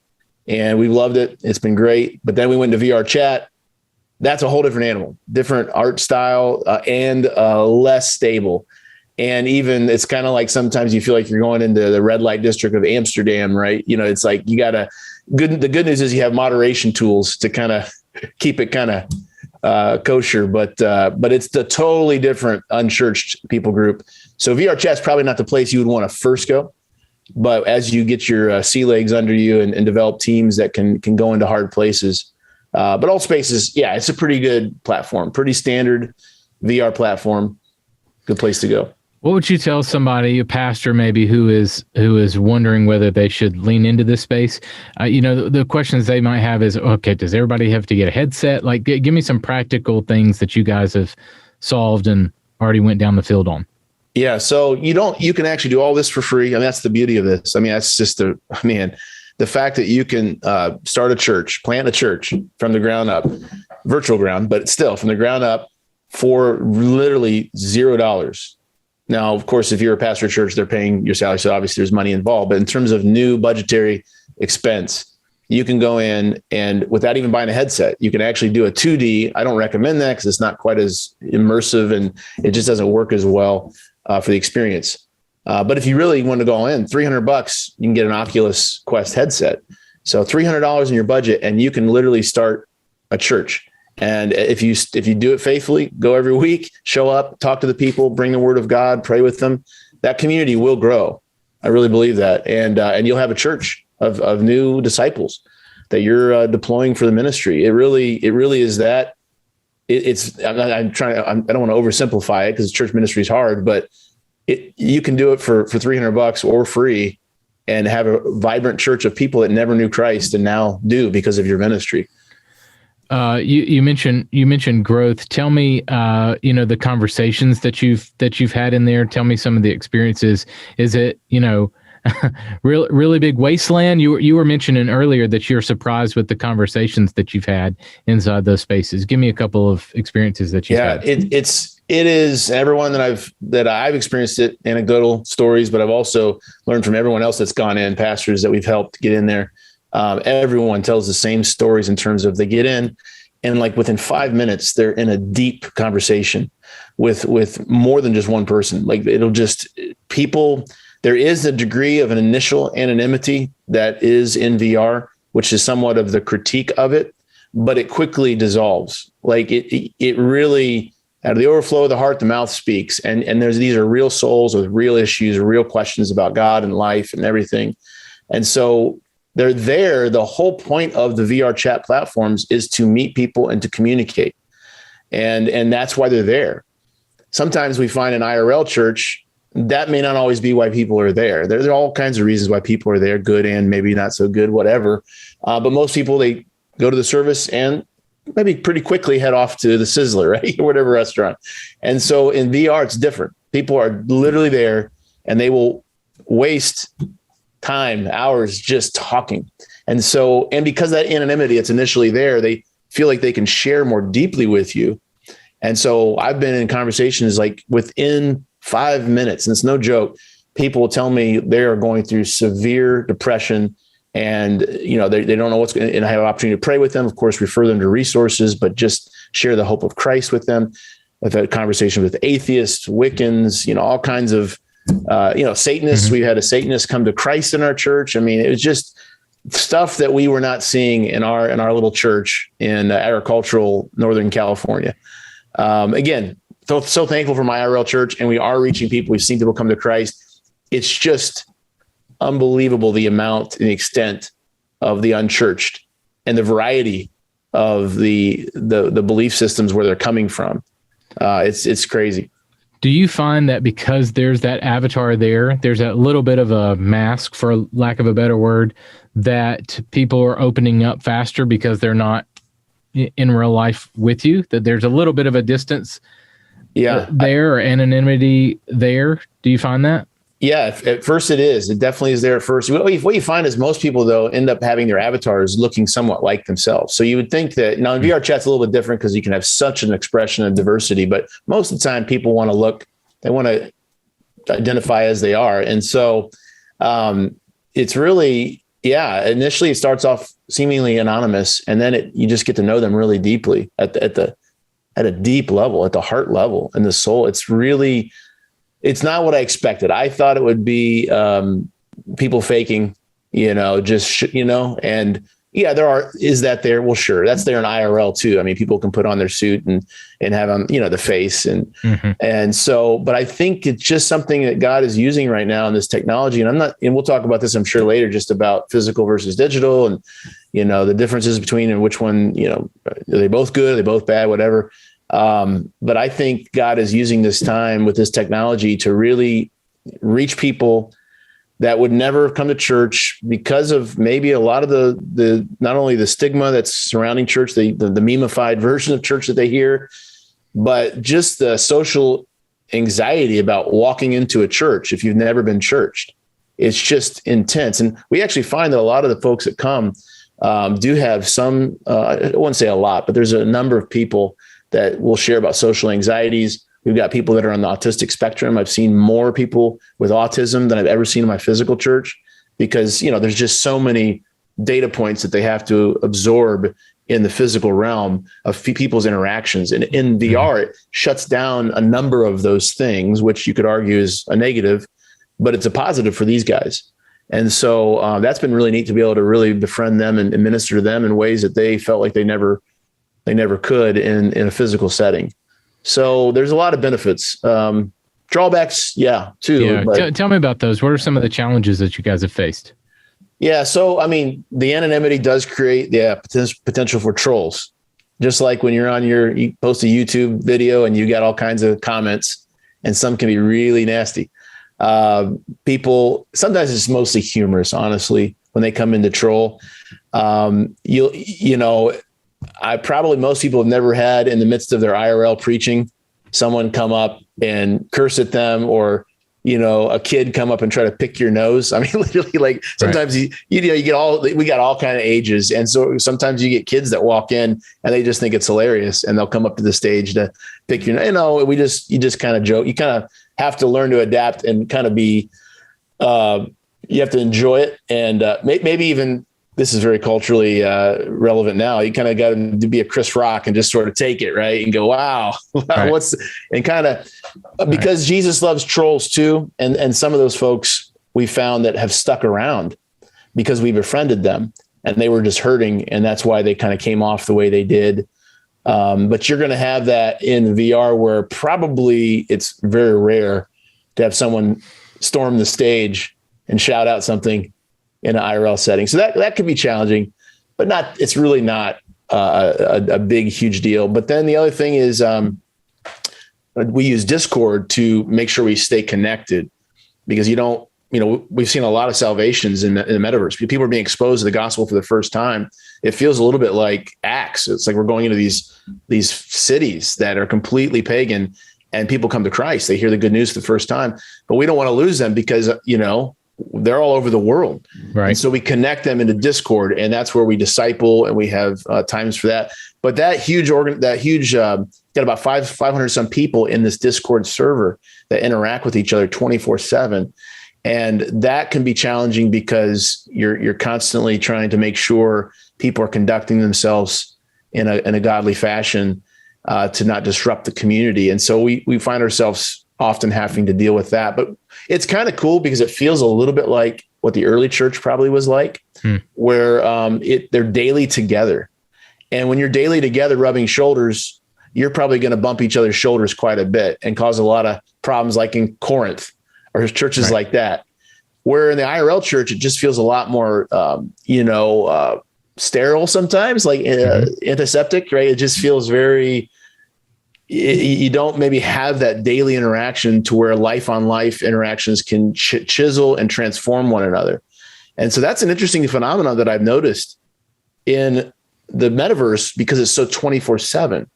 and we loved it. It's been great. But then we went to VR chat. That's a whole different animal, different art style and less stable. And even it's kind of like sometimes you feel like you're going into the red light district of Amsterdam, right? It's like the good news is you have moderation tools to kind of keep it kind of kosher, but it's the totally different unchurched people group. So VR chat's probably not the place you would want to first go, but as you get your sea legs under you and develop teams that can go into hard places. But AltSpace is, it's a pretty good platform, pretty standard VR platform. Good place to go. What would you tell somebody, a pastor maybe, who is wondering whether they should lean into this space? The questions they might have is, okay, does everybody have to get a headset? Like, give me some practical things that you guys have solved and already went down the field on. Yeah, so you can actually do all this for free. And that's the beauty of this. I mean, that's just the fact that you can start a church, plant a church from the ground up, virtual ground, but still from the ground up for literally $0. Now, of course, if you're a pastor at church, they're paying your salary. So obviously there's money involved. But in terms of new budgetary expense, you can go in and without even buying a headset, you can actually do a 2D. I don't recommend that because it's not quite as immersive and it just doesn't work as well for the experience. But if you really want to go in, $300, you can get an Oculus Quest headset. So $300 in your budget, and you can literally start a church. And if you do it faithfully, go every week, show up, talk to the people, bring the word of God, pray with them, that community will grow. I really believe that. And you'll have a church of new disciples that you're deploying for the ministry. It really is that. I don't want to oversimplify it because church ministry is hard, but you can do it for $300 or free and have a vibrant church of people that never knew Christ and now do because of your ministry. You mentioned growth. Tell me, the conversations that you've had in there. Tell me some of the experiences. Is it, really big wasteland? You were mentioning earlier that you're surprised with the conversations that you've had inside those spaces. Give me a couple of experiences that you've had. It is everyone that I've experienced it, anecdotal stories, but I've also learned from everyone else that's gone in, pastors that we've helped get in there. Everyone tells the same stories in terms of they get in and like within 5 minutes, they're in a deep conversation with more than just one person. Like there is a degree of an initial anonymity that is in VR, which is somewhat of the critique of it, but it quickly dissolves. Like it really, out of the overflow of the heart, the mouth speaks. And these are real souls with real issues, real questions about God and life and everything. And so they're there. The whole point of the VR chat platforms is to meet people and to communicate. And that's why they're there. Sometimes we find an IRL church, that may not always be why people are there. There are all kinds of reasons why people are there, good and maybe not so good, whatever. But most people, they go to the service and maybe pretty quickly head off to the Sizzler, right? Or whatever restaurant. And so in VR, it's different. People are literally there and they will waste time, hours just talking. And because that anonymity, it's initially there, they feel like they can share more deeply with you. And so I've been in conversations like within 5 minutes, and it's no joke, people will tell me they are going through severe depression and, they don't know what's going to, and I have an opportunity to pray with them, of course, refer them to resources, but just share the hope of Christ with them. I've had conversations with atheists, Wiccans, all kinds of, Satanists. Mm-hmm. We had a Satanist come to Christ in our church. I mean, it was just stuff that we were not seeing in our little church in agricultural Northern California. Again, so thankful for my IRL church, and we are reaching people. We've seen people come to Christ. It's just unbelievable the amount and the extent of the unchurched and the variety of the belief systems where they're coming from. It's crazy. Do you find that because there's that avatar there's that little bit of a mask, for lack of a better word, that people are opening up faster because they're not in real life with you, that there's a little bit of a distance there or anonymity there? Do you find that? Yeah, at first it is. It definitely is there at first. What you find is most people, though, end up having their avatars looking somewhat like themselves. So you would think that, now in VR chat's a little bit different because you can have such an expression of diversity, but most of the time people want to identify as they are. And so it's really, initially it starts off seemingly anonymous, and then you just get to know them really deeply at a deep level, at the heart level and the soul. It's not what I expected. I thought it would be people faking, and is that there? Well, sure. That's there in IRL too. I mean, people can put on their suit and have on, the face and so, but I think it's just something that God is using right now in this technology. And we'll talk about this, I'm sure later, just about physical versus digital and, the differences between and which one, are they both good? Are they both bad? Whatever. But I think God is using this time with this technology to really reach people that would never have come to church because of maybe a lot of the not only the stigma that's surrounding church, the memeified version of church that they hear, but just the social anxiety about walking into a church if you've never been churched. It's just intense. And we actually find that a lot of the folks that come do have some, I wouldn't say a lot, but there's a number of people that will share about social anxieties. We've got people that are on the autistic spectrum. I've seen more people with autism than I've ever seen in my physical church because, there's just so many data points that they have to absorb in the physical realm of people's interactions. And in VR, it shuts down a number of those things, which you could argue is a negative, but it's a positive for these guys. And so that's been really neat to be able to really befriend them and minister to them in ways that they felt like they never could in a physical setting. So there's a lot of benefits. Drawbacks, too. Yeah. But, tell me about those. What are some of the challenges that you guys have faced? Yeah. So, I mean, the anonymity does create the potential for trolls. Just like when you post a YouTube video and you got all kinds of comments, and some can be really nasty. People, sometimes it's mostly humorous, honestly, when they come in to troll. Most people have never had, in the midst of their IRL preaching, someone come up and curse at them, or, a kid come up and try to pick your nose. I mean, literally, like sometimes we got all kind of ages. And so sometimes you get kids that walk in and they just think it's hilarious, and they'll come up to the stage to pick your nose. You just kind of joke. You kind of have to learn to adapt and kind of be, you have to enjoy it. And maybe even, this is very culturally relevant now, you kind of got to be a Chris Rock and just sort of take it, right? And go, wow, right. Because Jesus loves trolls too. And some of those folks we found that have stuck around because we befriended them and they were just hurting. And that's why they kind of came off the way they did. But you're going to have that in VR, where probably it's very rare to have someone storm the stage and shout out something in an IRL setting. So that could be challenging, but it's really not a big, huge deal. But then the other thing is we use Discord to make sure we stay connected, because we've seen a lot of salvations in the metaverse. People are being exposed to the gospel for the first time. It feels a little bit like Acts. It's like we're going into these cities that are completely pagan, and people come to Christ. They hear the good news for the first time, but we don't want to lose them because, they're all over the world. Right. And so we connect them into Discord, and that's where we disciple, and we have times for that. But that huge got about 500 some people in this Discord server that interact with each other 24/7. And that can be challenging because you're constantly trying to make sure people are conducting themselves in a godly fashion to not disrupt the community. And so we find ourselves often having to deal with that. But it's kind of cool because it feels a little bit like what the early church probably was like, where they're daily together. And when you're daily together rubbing shoulders, you're probably going to bump each other's shoulders quite a bit and cause a lot of problems, like in Corinth or churches like that. Where in the IRL church, it just feels a lot more, sterile sometimes, like antiseptic, right? It just feels very... You don't maybe have that daily interaction to where life on life interactions can chisel and transform one another. And so that's an interesting phenomenon that I've noticed in the metaverse, because it's so 24/7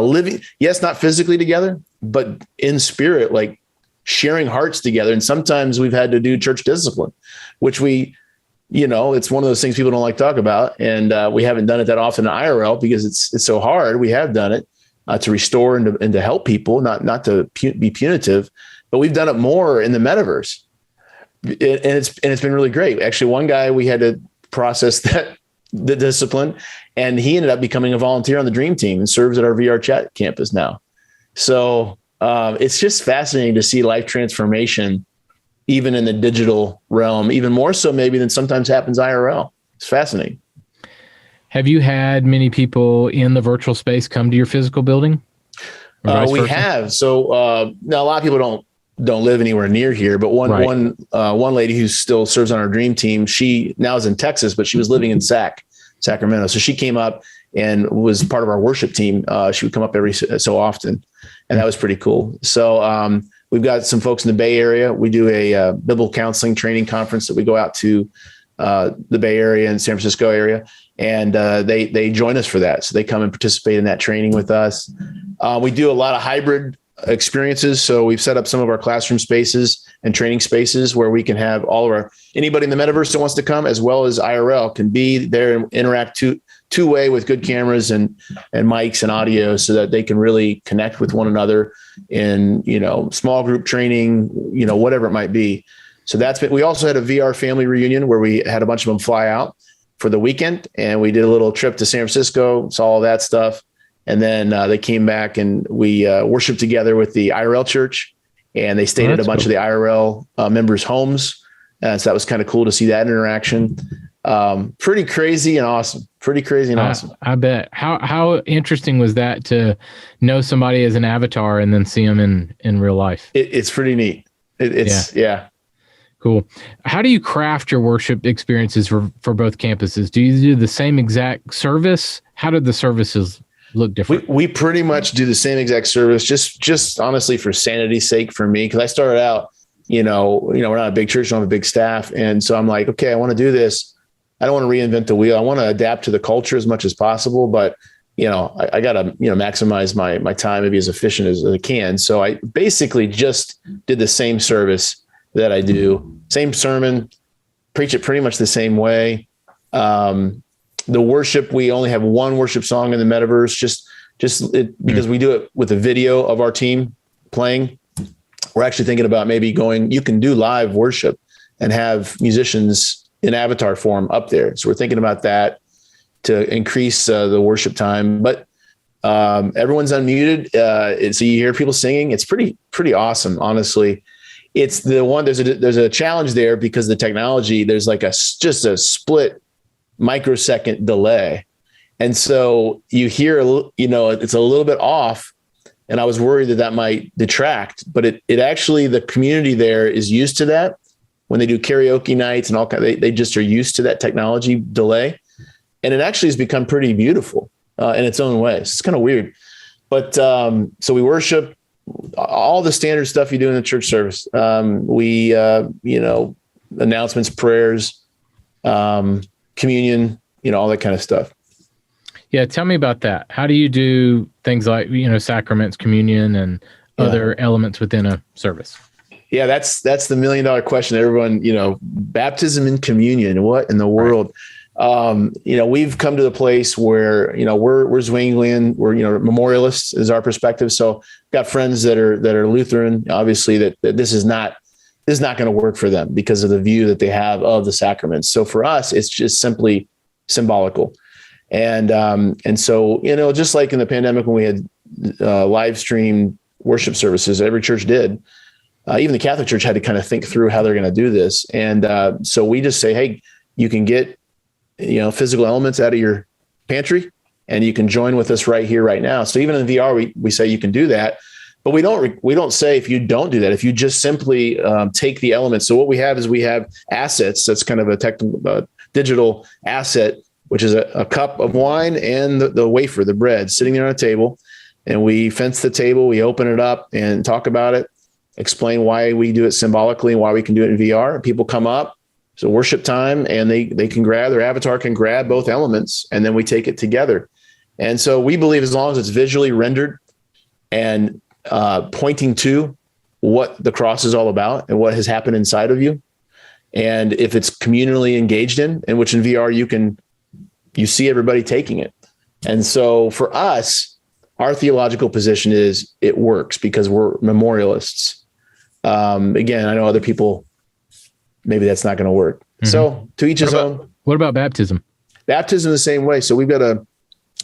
living. Yes, not physically together, but in spirit, like sharing hearts together. And sometimes we've had to do church discipline, which it's one of those things people don't like to talk about. And we haven't done it that often in IRL because it's so hard. We have done it to restore and to help people, not to be punitive, but we've done it more in the metaverse, and it's been really great. Actually, one guy, we had to process the discipline, and he ended up becoming a volunteer on the Dream Team and serves at our VR chat campus now. So it's just fascinating to see life transformation, even in the digital realm, even more so maybe than sometimes happens IRL. It's fascinating. Have you had many people in the virtual space come to your physical building? We have. So now a lot of people don't live anywhere near here, but one lady who still serves on our Dream Team, she now is in Texas, but she was living in Sacramento. So she came up and was part of our worship team. She would come up every so often, and that was pretty cool. So we've got some folks in the Bay Area. We do a biblical counseling training conference that we go out to the Bay Area and San Francisco area. And they join us for that. So they come and participate in that training with us. We do a lot of hybrid experiences. So we've set up some of our classroom spaces and training spaces where we can have anybody in the metaverse that wants to come, as well as IRL, can be there and interact two-way with good cameras and mics and audio, so that they can really connect with one another in, small group training, whatever it might be. So we also had a VR family reunion where we had a bunch of them fly out for the weekend, and we did a little trip to San Francisco, saw all that stuff. And then they came back and we worshiped together with the IRL church, and they stayed at a bunch of the IRL members' homes So that was kind of cool to see that interaction. Pretty crazy and awesome. Awesome. I bet. How interesting was that to know somebody as an avatar and then see them in real life? It's pretty neat. Yeah. Cool. How do you craft your worship experiences for both campuses? Do you do the same exact service? How did the services look different? We pretty much do the same exact service, just honestly for sanity's sake for me, because I started out, we're not a big church, don't have a big staff. And so I'm like, okay, I want to do this. I don't want to reinvent the wheel. I want to adapt to the culture as much as possible, but I got to, maximize my time and be as efficient as I can. So I basically just did the same service that I do, same sermon, preach it pretty much the same way. The worship, we only have one worship song in the metaverse, because we do it with a video of our team playing. We're actually thinking about maybe you can do live worship and have musicians in avatar form up there. So we're thinking about that to increase the worship time, but everyone's unmuted. So you hear people singing. It's pretty awesome. Honestly, it's the one, there's a challenge there because the technology, there's like just a split microsecond delay. And so you hear, it's a little bit off, and I was worried that might detract, but it actually, the community there is used to that. When they do karaoke nights and all they just are used to that technology delay. And it actually has become pretty beautiful in its own way. It's kind of weird, but so we worship all the standard stuff you do in the church service. We, announcements, prayers, communion, all that kind of stuff. Yeah. Tell me about that. How do you do things like, sacraments, communion, and other elements within a service? Yeah, that's the $1 million question. Everyone, baptism and communion, what in the world? Right. We've come to the place where, we're Zwinglian, we're, memorialists is our perspective. So got friends that are Lutheran, obviously that this is not going to work for them because of the view that they have of the sacraments. So for us, it's just simply symbolical. And so, just like in the pandemic, when we had live streamed worship services, every church did. Even the Catholic Church had to kind of think through how they're going to do this. And so we just say, hey, you can get, physical elements out of your pantry and you can join with us right here, right now. So even in VR, we say you can do that, but we don't say if you don't do that, if you just simply take the elements. So what we have is we have assets. That's kind of a digital asset, which is a cup of wine and the wafer, the bread sitting there on a table. And we fence the table, we open it up and talk about it. Explain why we do it symbolically and why we can do it in VR. And people come up, so worship time, and they can their avatar can grab both elements, and then we take it together. And so we believe as long as it's visually rendered and pointing to what the cross is all about and what has happened inside of you, and if it's communally engaged in which in VR you see everybody taking it. And so for us, our theological position is it works because we're memorialists. Again, I know other people, maybe that's not going to work. Mm-hmm. So to each his own. What about baptism? Baptism the same way. So we've got in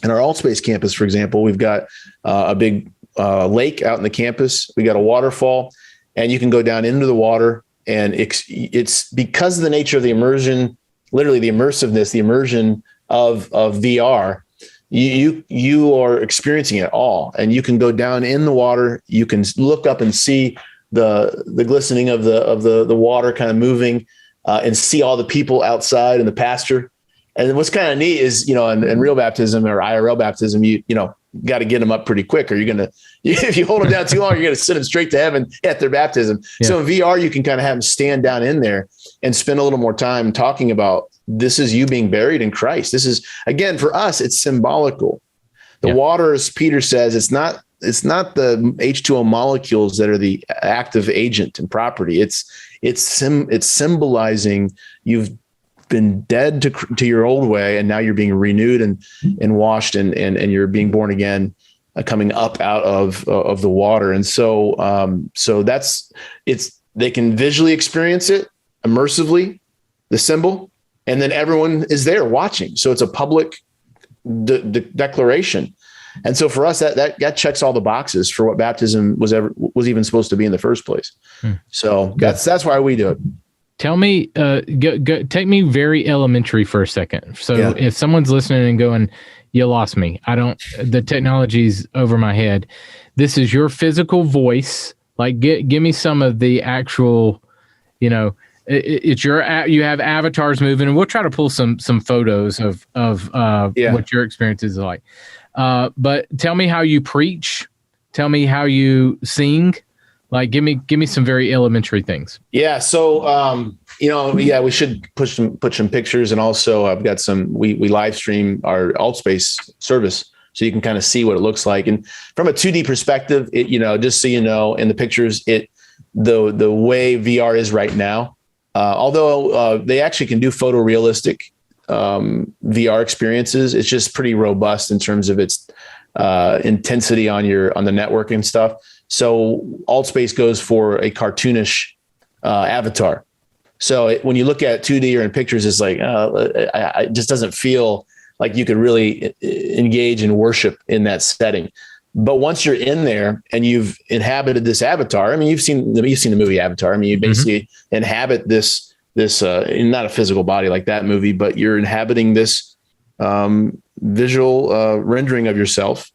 our Altspace campus, for example, we've got a big lake out in the campus. We got a waterfall, and you can go down into the water, and it's because of the nature of the immersion, literally the immersiveness, the immersion of VR. You are experiencing it all, and you can go down in the water. You can look up and see the glistening of the water kind of moving, and see all the people outside and the pastor. And what's kind of neat is, in real baptism or IRL baptism, you got to get them up pretty quick, or if you hold them down too long, you're going to send them straight to heaven at their baptism. Yeah. So in VR, you can kind of have them stand down in there and spend a little more time talking about, this is you being buried in Christ. This is, again, for us, it's symbolical. The water, as Peter says, it's not the H2O molecules that are the active agent and property. It's symbolizing you've been dead to your old way, and now you're being renewed and washed and you're being born again, coming up out of the water. And so they can visually experience it immersively, the symbol, and then everyone is there watching. So it's a public declaration. And so for us, that checks all the boxes for what baptism was even supposed to be in the first place. So that's why we do it. Tell me, take me very elementary for a second. So if someone's listening and going, you lost me, the technology's over my head. This is your physical voice. Like, give me some of the actual, it's you have avatars moving, and we'll try to pull some photos of what your experience is like. But tell me how you preach. Tell me how you sing. Like, give me some very elementary things. Yeah. So, we should put some pictures, and also I've got we live stream our Altspace service, so you can kind of see what it looks like. And from a 2D perspective, just so you know, in the pictures, the way VR is right now, although they actually can do photorealistic VR experiences, it's just pretty robust in terms of its intensity on the network and stuff. So Altspace goes for a cartoonish avatar. So when you look at 2D or in pictures, it's like, it just doesn't feel like you could really engage in worship in that setting. But once you're in there and you've inhabited this avatar, I mean, you've seen the movie Avatar. I mean, you basically inhabit this not a physical body like that movie, but you're inhabiting this visual rendering of yourself,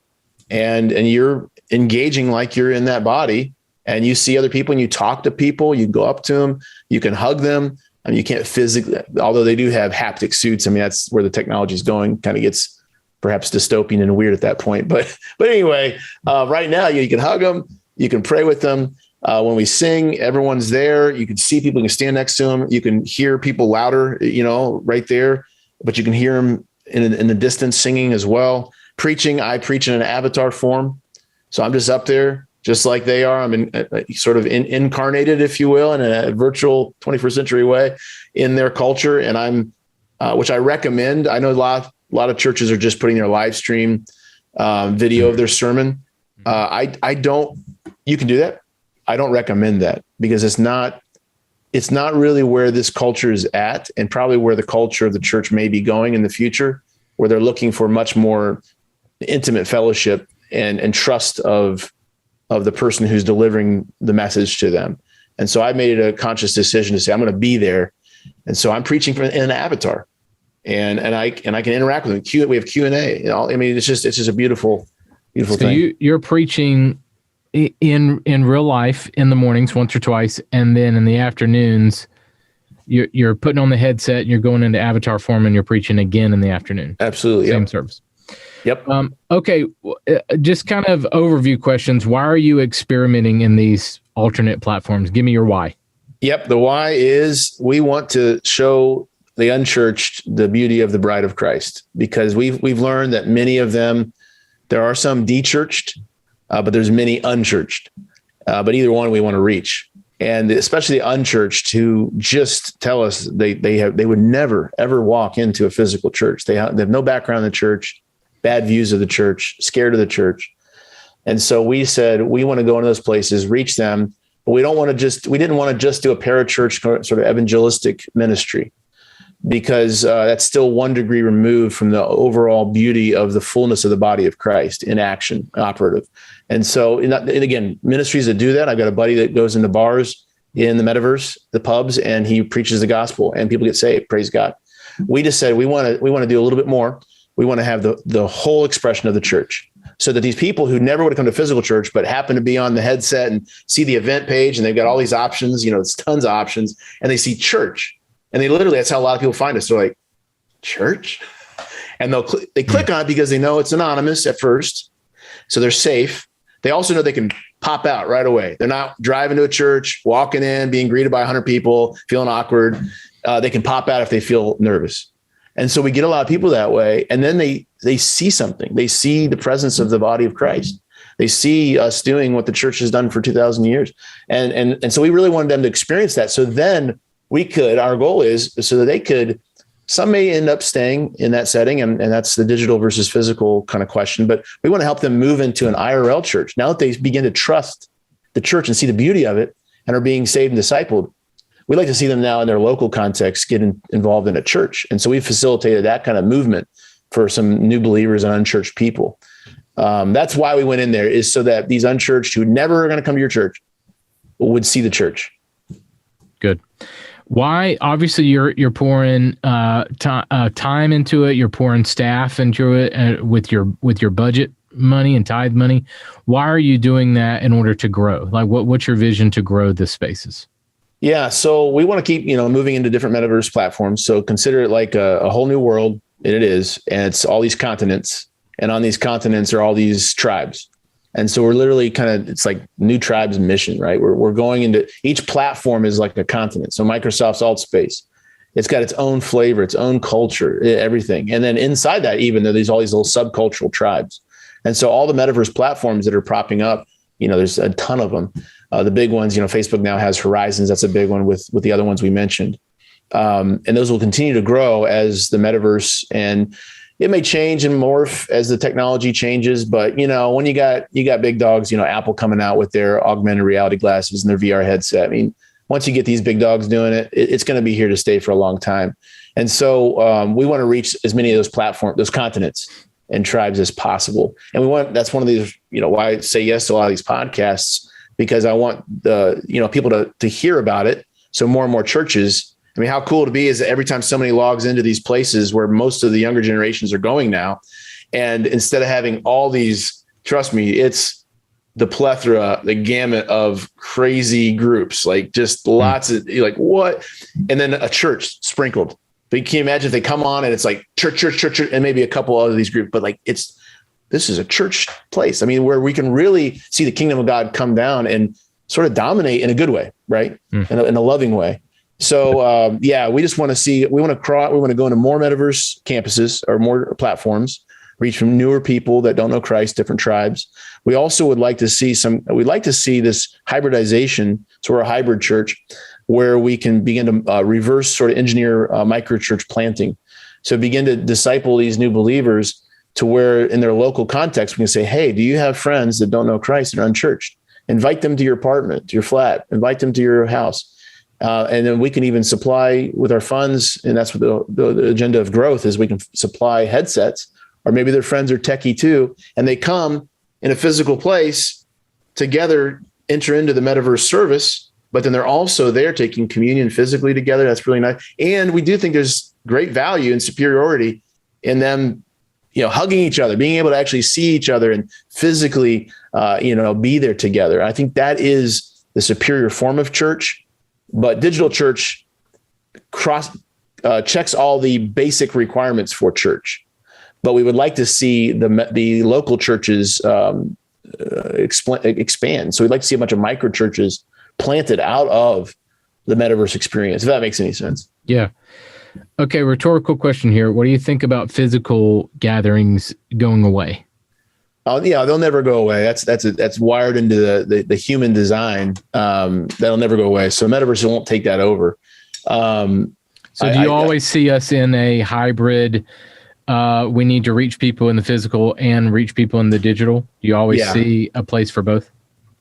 and you're engaging like you're in that body, and you see other people and you talk to people, you go up to them, you can hug them. I mean, you can't physically, although they do have haptic suits. I mean, that's where the technology is going. Kind of gets perhaps dystopian and weird at that point. But anyway, right now you can hug them, you can pray with them. When we sing, everyone's there. You can see people, you can stand next to them. You can hear people louder, right there, but you can hear them in the distance singing as well. Preaching, I preach in an avatar form. So I'm just up there, just like they are. I'm sort of incarnated, if you will, in a virtual 21st century way in their culture. And I'm, which I recommend. I know a lot of churches are just putting their live stream video of their sermon. I don't, you can do that. I don't recommend that, because it's not really where this culture is at, and probably where the culture of the church may be going in the future, where they're looking for much more intimate fellowship and trust of the person who's delivering the message to them. And so I made it a conscious decision to say, I'm going to be there. And so I'm preaching in an avatar, and I can interact with them. We have Q&A. I mean, it's just a beautiful thing. So you're preaching in real life in the mornings once or twice, and then in the afternoons you're putting on the headset and you're going into avatar form and you're preaching again in the afternoon. Absolutely. Same service. Yep. Okay. Just kind of overview questions. Why are you experimenting in these alternate platforms? Give me your why. Yep. The why is we want to show the unchurched the beauty of the bride of Christ, because we've learned that many of them, there are some de-churched, but there's many unchurched. But either one we want to reach. And especially the unchurched, who just tell us they would never, ever walk into a physical church. They have no background in the church, bad views of the church, scared of the church. And so we said, we want to go into those places, reach them, but we didn't want to just do a parachurch sort of evangelistic ministry, because that's still one degree removed from the overall beauty of the fullness of the body of Christ in action, operative. And so, and again, ministries that do that, I've got a buddy that goes into bars in the metaverse, the pubs, and he preaches the gospel and people get saved. Praise God. We just said, we want to do a little bit more. We want to have the whole expression of the church, so that these people who never would have come to physical church, but happen to be on the headset and see the event page, and they've got all these options, it's tons of options, and they see church. And they literally, that's how a lot of people find us. They're like, church? And they click on it because they know it's anonymous at first. So they're safe. They also know they can pop out right away. They're not driving to a church, walking in, being greeted by 100 people, feeling awkward. They can pop out if they feel nervous. And so we get a lot of people that way. And then they see something. They see the presence of the body of Christ. They see us doing what the church has done for 2,000 years. And so we really wanted them to experience that. So then our goal is so that they could, some may end up staying in that setting, and that's the digital versus physical kind of question, but we want to help them move into an IRL church. Now that they begin to trust the church and see the beauty of it and are being saved and discipled, we like to see them now in their local context get involved in a church. And so we've facilitated that kind of movement for some new believers and unchurched people. That's why we went in there, is so that these unchurched who never are going to come to your church would see the church. Good. Why? Obviously, you're pouring time into it. You're pouring staff into it with your budget money and tithe money. Why are you doing that in order to grow? Like, what's your vision to grow the spaces? Yeah, so we want to keep moving into different metaverse platforms. So consider it like a whole new world, and it is, and it's all these continents, and on these continents are all these tribes. And so we're literally it's like new tribes mission, right? We're going into each platform is like a continent. So Microsoft's AltSpace, it's got its own flavor, its own culture, everything. And then inside that, even there's all these little subcultural tribes. And so all the metaverse platforms that are propping up, there's a ton of them. The big ones, Facebook now has Horizons. That's a big one with the other ones we mentioned. And those will continue to grow as the metaverse, and it may change and morph as the technology changes. But, when you got big dogs, Apple coming out with their augmented reality glasses and their VR headset. I mean, once you get these big dogs doing it, it's going to be here to stay for a long time. And so we want to reach as many of those platforms, those continents and tribes as possible. And that's one of these, why I say yes to a lot of these podcasts, because I want people to hear about it. So more and more churches, I mean, how cool to be is that every time somebody logs into these places where most of the younger generations are going now, and instead of having all these, trust me, it's the plethora, the gamut of crazy groups, like just lots of like what, and then a church sprinkled. But can you imagine if they come on and it's like church, and maybe a couple of these groups, but like this is a church place. I mean, where we can really see the kingdom of God come down and sort of dominate in a good way, right? In a loving way. So we just want to we want to go into more metaverse campuses or more platforms, reach from newer people that don't know Christ, different tribes. We also would like to see this hybridization. So we're a hybrid church where we can begin to reverse sort of engineer micro church planting. So begin to disciple these new believers to where in their local context, we can say, hey, do you have friends that don't know Christ and are unchurched? Invite them to your apartment, to your flat, invite them to your house. And then we can even supply with our funds. And that's what the agenda of growth is. We can supply headsets, or maybe their friends are techie too. And they come in a physical place together, enter into the metaverse service, but then they're also there taking communion physically together. That's really nice. And we do think there's great value and superiority in them, hugging each other, being able to actually see each other and physically, be there together. I think that is the superior form of church. But digital church checks all the basic requirements for church. But we would like to see the local churches expand. So we'd like to see a bunch of micro churches planted out of the metaverse experience, if that makes any sense. Yeah. Okay, rhetorical question here. What do you think about physical gatherings going away? Yeah, they'll never go away. That's wired into the human design. That'll never go away. So metaverse won't take that over. So do you always see us in a hybrid? We need to reach people in the physical and reach people in the digital. Do you always see a place for both?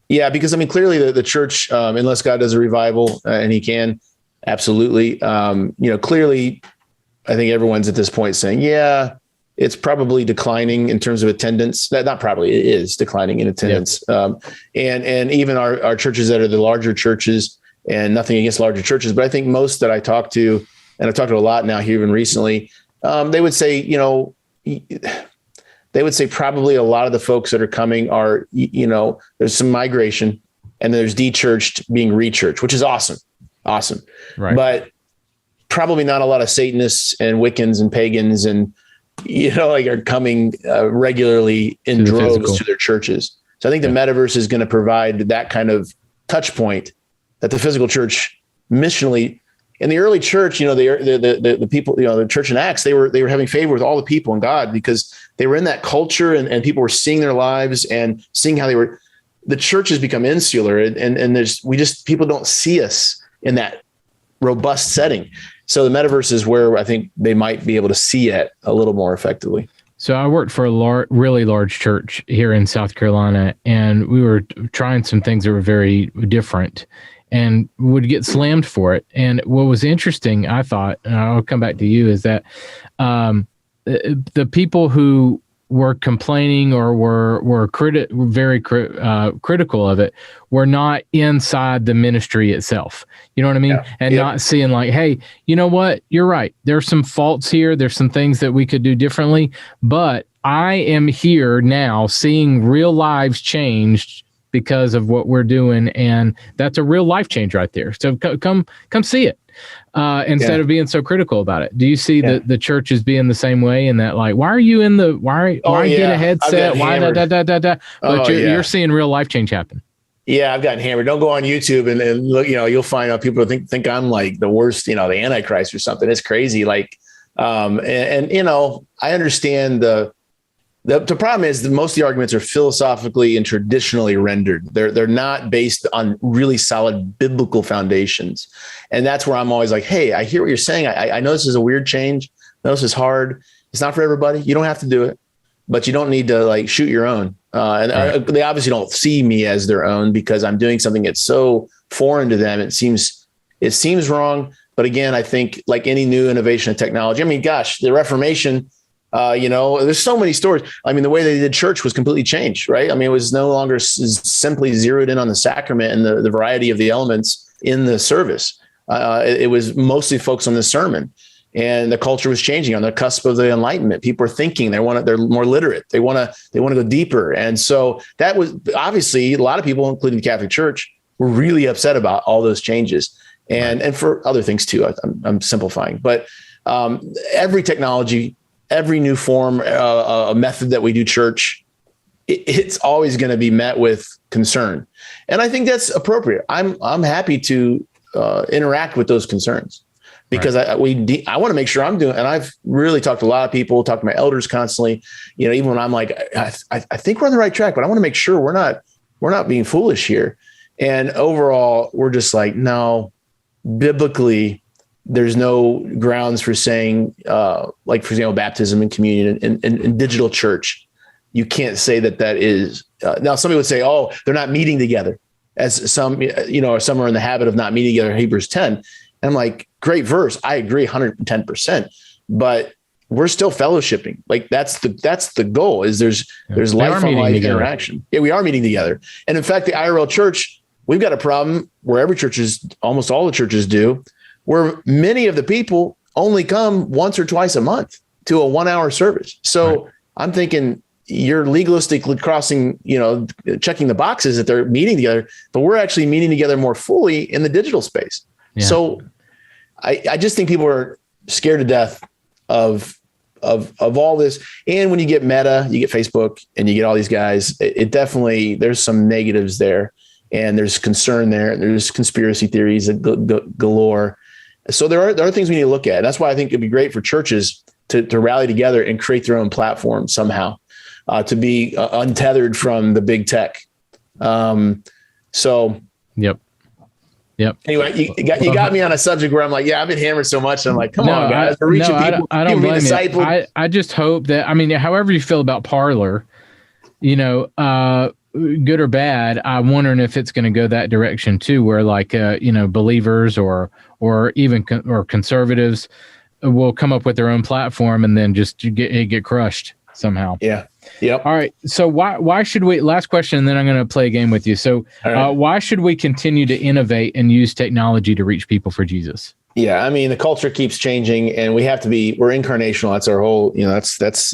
Yeah, because I mean, clearly the church, unless God does a revival, and He can, absolutely. Clearly, I think everyone's at this point saying, yeah, it's probably declining in terms of attendance. Not probably, it is declining in attendance. Yep. And even our churches that are the larger churches, and nothing against larger churches, but I think most that I talk to, and I've talked to a lot now here even recently, they would say, probably a lot of the folks that are coming are, there's some migration and there's de-churched being re-churched, which is awesome. Awesome. Right. But probably not a lot of Satanists and Wiccans and pagans and, are coming regularly in droves to their churches. So I think the metaverse is going to provide that kind of touch point that the physical church missionally, in the early church, the people, the church in Acts, they were having favor with all the people and God because they were in that culture and people were seeing their lives and seeing how they were. The church has become insular and people don't see us in that robust setting. So the metaverse is where I think they might be able to see it a little more effectively. So I worked for a really large church here in South Carolina, and we were trying some things that were very different and would get slammed for it. And what was interesting, I thought, and I'll come back to you, is that the people who were complaining or were very critical of it were not inside the ministry itself. You know what I mean? Yeah. And not seeing like, hey, you know what? You're right. There's some faults here. There's some things that we could do differently. But I am here now seeing real lives changed because of what we're doing. And that's a real life change right there. So come see it. Instead of being so critical about it. Do you see the church as being the same way in that, like, why are you in the, why get a headset? Why But you're seeing real life change happen. Yeah, I've gotten hammered. Don't go on YouTube and look, you'll find out people think I'm like the worst, the Antichrist or something. It's crazy. Like, I understand the problem is that most of the arguments are philosophically and traditionally rendered. They're not based on really solid biblical foundations. And that's where I'm always like, hey, I hear what you're saying. I know this is a weird change. I know this is hard. It's not for everybody. You don't have to do it, but you don't need to like shoot your own. They obviously don't see me as their own because I'm doing something that's so foreign to them. It seems wrong. But again, I think like any new innovation of technology, I mean, gosh, the Reformation, there's so many stories. I mean, the way they did church was completely changed, right? I mean, it was no longer simply zeroed in on the sacrament and the variety of the elements in the service. It was mostly focused on the sermon, and the culture was changing on the cusp of the Enlightenment. People are thinking they're more literate. They want to go deeper. And so that was obviously a lot of people, including the Catholic Church, were really upset about all those changes and for other things too. I'm simplifying, but every technology, every new form, a method that we do church, it's always going to be met with concern. And I think that's appropriate. I'm happy to interact with those concerns because I want to make sure I'm doing, and I've really talked to a lot of people, talked to my elders constantly, even when I'm like, I think we're on the right track, but I want to make sure we're not being foolish here. And overall, we're just like, no, biblically, there's no grounds for saying, like, for example, baptism and communion and digital church. You can't say that is. Now, somebody would say, oh, they're not meeting together, as some, or some are in the habit of not meeting together, Hebrews 10. And I'm like, great verse. I agree 110%. But we're still fellowshipping. Like that's the goal is there's life on life interaction. Yeah, we are meeting together. And in fact, the IRL church, we've got a problem where almost all the churches do, where many of the people only come once or twice a month to a 1 hour service. So I'm thinking you're legalistically crossing, checking the boxes that they're meeting together, but we're actually meeting together more fully in the digital space. Yeah. So I just think people are scared to death of all this. And when you get Meta, you get Facebook and you get all these guys, it definitely, there's some negatives there and there's concern there. And there's conspiracy theories galore. So there are things we need to look at. And that's why I think it'd be great for churches to rally together and create their own platform somehow, to be untethered from the big tech. Yep. Anyway, you got me on a subject where I'm like, yeah, I've been hammered so much. I'm like, come on, guys, we're reaching people. I don't blame you. I just hope that, however you feel about Parler, good or bad, I'm wondering if it's going to go that direction too, where like, believers or even conservatives will come up with their own platform and then just get crushed somehow. Yeah. Yep. All right. So why should we, last question, and then I'm going to play a game with you. So why should we continue to innovate and use technology to reach people for Jesus? Yeah. The culture keeps changing and we're incarnational. That's our whole, that's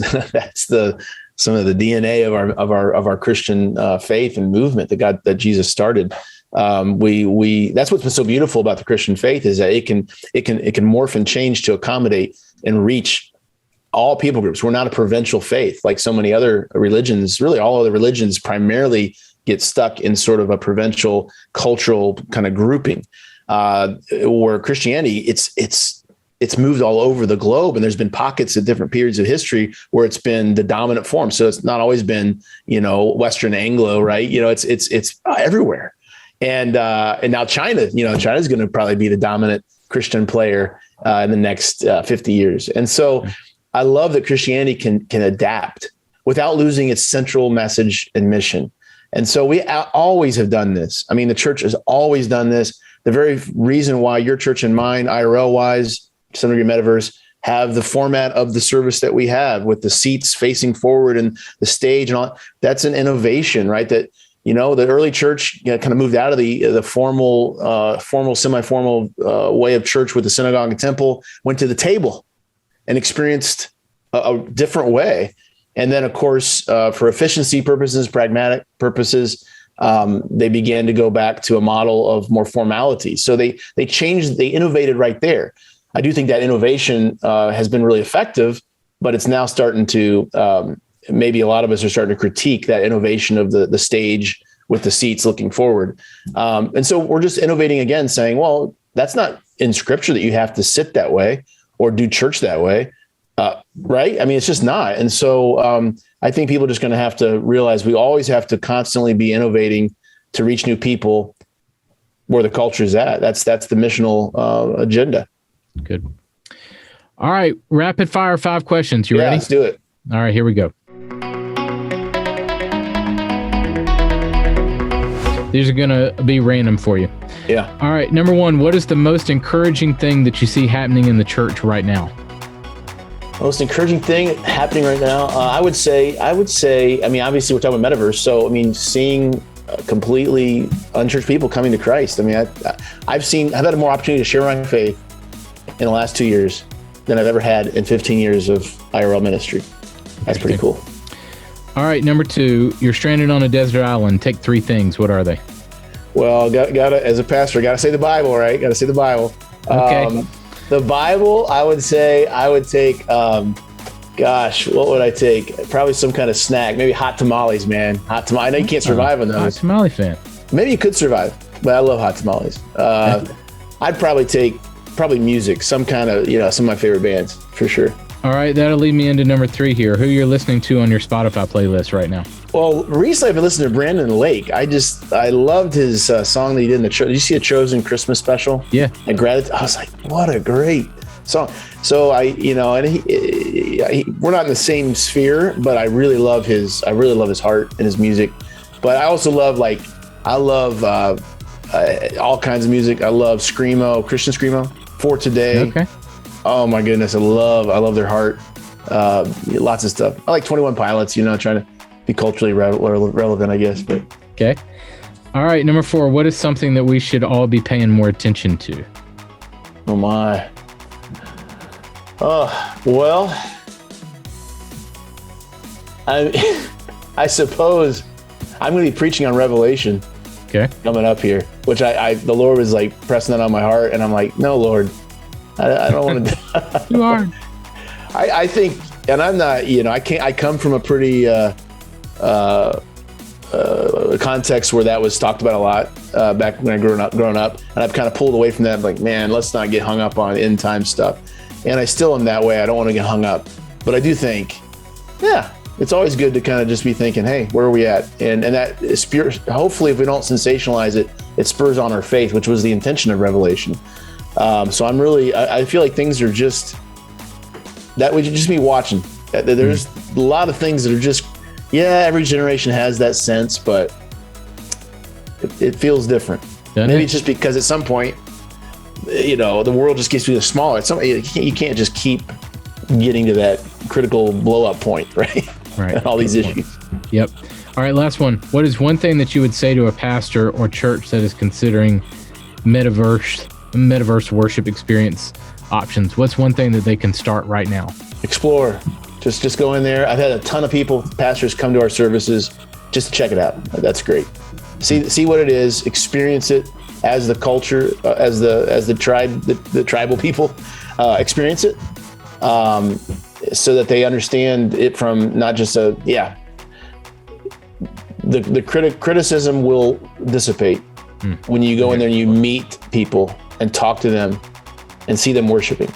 some of the DNA of our Christian faith and movement that Jesus started. That's what's been so beautiful about the Christian faith is that it can morph and change to accommodate and reach all people groups. We're not a provincial faith like so many other religions. Really, all other religions primarily get stuck in sort of a provincial cultural kind of grouping. Where Christianity, it's moved all over the globe, and there's been pockets at different periods of history where it's been the dominant form. So it's not always been, Western Anglo, right? It's everywhere. And now China's going to probably be the dominant Christian player in the next 50 years. And so I love that Christianity can adapt without losing its central message and mission. And so we always have done this. The church has always done this. The very reason why your church and mine, IRL wise, some of your metaverse, have the format of the service that we have with the seats facing forward and the stage and all. That's an innovation, right? That, the early church kind of moved out of the formal, semi-formal way of church with the synagogue and temple, went to the table and experienced a different way. And then, of course, for efficiency purposes, pragmatic purposes, they began to go back to a model of more formality. So they innovated right there. I do think that innovation has been really effective, but it's now starting to, maybe a lot of us are starting to critique that innovation of the stage with the seats looking forward. And so we're just innovating again, saying, well, that's not in scripture that you have to sit that way or do church that way. Right? I mean, it's just not. And so I think people are just going to have to realize we always have to constantly be innovating to reach new people where the culture is at. That's the missional agenda. Good. All right. Rapid fire 5 questions. You ready? Let's do it. All right, here we go. These are going to be random for you. Yeah. All right. Number 1, what is the most encouraging thing that you see happening in the church right now? Most encouraging thing happening right now, I would say, I mean, obviously we're talking about metaverse. So, I mean, seeing completely unchurched people coming to Christ. I mean, I've had more opportunity to share my faith in the last 2 years than I've ever had in 15 years of IRL ministry. That's pretty cool. All right. Number 2, you're stranded on a desert island. Take 3 things. What are they? Well, gotta as a pastor, gotta say the Bible, right? Gotta say the Bible. Okay. The Bible, I would take, what would I take? Probably some kind of snack, maybe hot tamales, man. Hot tamales. I know you can't survive on those. Hot tamale fan. Maybe you could survive, but I love hot tamales. I'd probably take music, some kind of, some of my favorite bands for sure. All right, that'll lead me into number 3 here. Who you're listening to on your Spotify playlist right now? Well, recently I've been listening to Brandon Lake. I loved his song that he did in the did you see a Chosen Christmas special? Yeah. And Gratitude. I was like, what a great song. So and we're not in the same sphere, but I really love his heart and his music. But I also love all kinds of music. I love Screamo, Christian Screamo, For Today. Okay. Oh my goodness, I love their heart. Lots of stuff. I like 21 Pilots, trying to be culturally relevant, I guess. But okay. All right, number 4, what is something that we should all be paying more attention to? Oh my. Well, I suppose I'm going to be preaching on Revelation. Okay. Coming up here, which the Lord was like pressing that on my heart, and I'm like, no, Lord, I don't want to. You are. I think, and I'm not, I come from a pretty context where that was talked about a lot back when I grown up, and I've kind of pulled away from that. I'm like, man, let's not get hung up on end time stuff. And I still am that way. I don't want to get hung up, but I do think, it's always good to kind of just be thinking, hey, where are we at? And that spirit, hopefully if we don't sensationalize it, it spurs on our faith, which was the intention of Revelation. So I feel like things are just, that we should just be watching. There's a lot of things that are just, every generation has that sense, but it feels different. Maybe it's just because at some point, the world just gets smaller. You can't just keep getting to that critical blow up point, right? Right. All these issues. Yep. All right, last one. What is one thing that you would say to a pastor or church that is considering metaverse worship experience options? What's one thing that they can start right now? Explore. Just go in there. I've had a ton of pastors come to our services just to check it out. That's great. See what it is, experience it as the culture, as the tribe, the tribal people experience it. So that they understand it from not just the criticism will dissipate when you go in there and you meet people and talk to them and see them worshiping.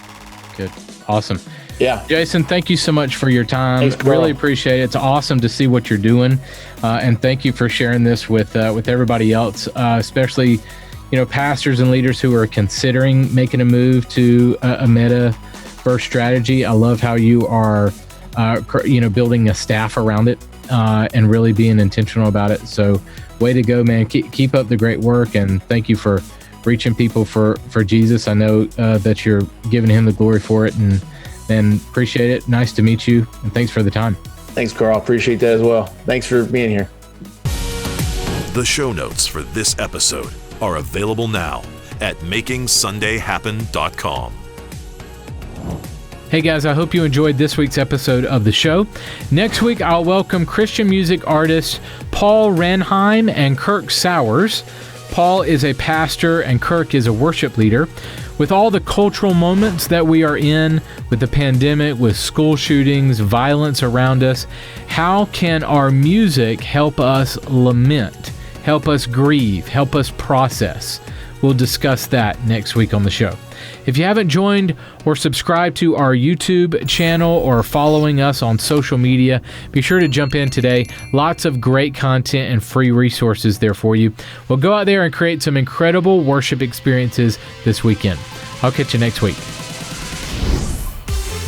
Good. Awesome. Yeah. Jason, thank you so much for your time. Thanks, bro. Really appreciate it. It's awesome to see what you're doing. And thank you for sharing this with everybody else, especially, pastors and leaders who are considering making a move to a metaverse strategy. I love how you are, building a staff around it and really being intentional about it. So way to go, man. Keep up the great work. And thank you for reaching people for Jesus. I know that you're giving him the glory for it. And And appreciate it. Nice to meet you. And thanks for the time. Thanks, Carl. Appreciate that as well. Thanks for being here. The show notes for this episode are available now at makingsundayhappen.com. Hey guys, I hope you enjoyed this week's episode of the show. Next week, I'll welcome Christian music artists Paul Renheim and Kirk Sowers. Paul is a pastor and Kirk is a worship leader. With all the cultural moments that we are in, with the pandemic, with school shootings, violence around us, how can our music help us lament, help us grieve, help us process? We'll discuss that next week on the show. If you haven't joined or subscribed to our YouTube channel or following us on social media, be sure to jump in today. Lots of great content and free resources there for you. We'll go out there and create some incredible worship experiences this weekend. I'll catch you next week.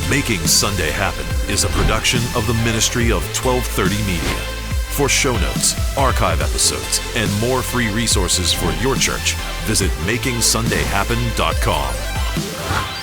Making Sunday Happen is a production of the ministry of 1230 Media. For show notes, archive episodes, and more free resources for your church, visit makingsundayhappen.com.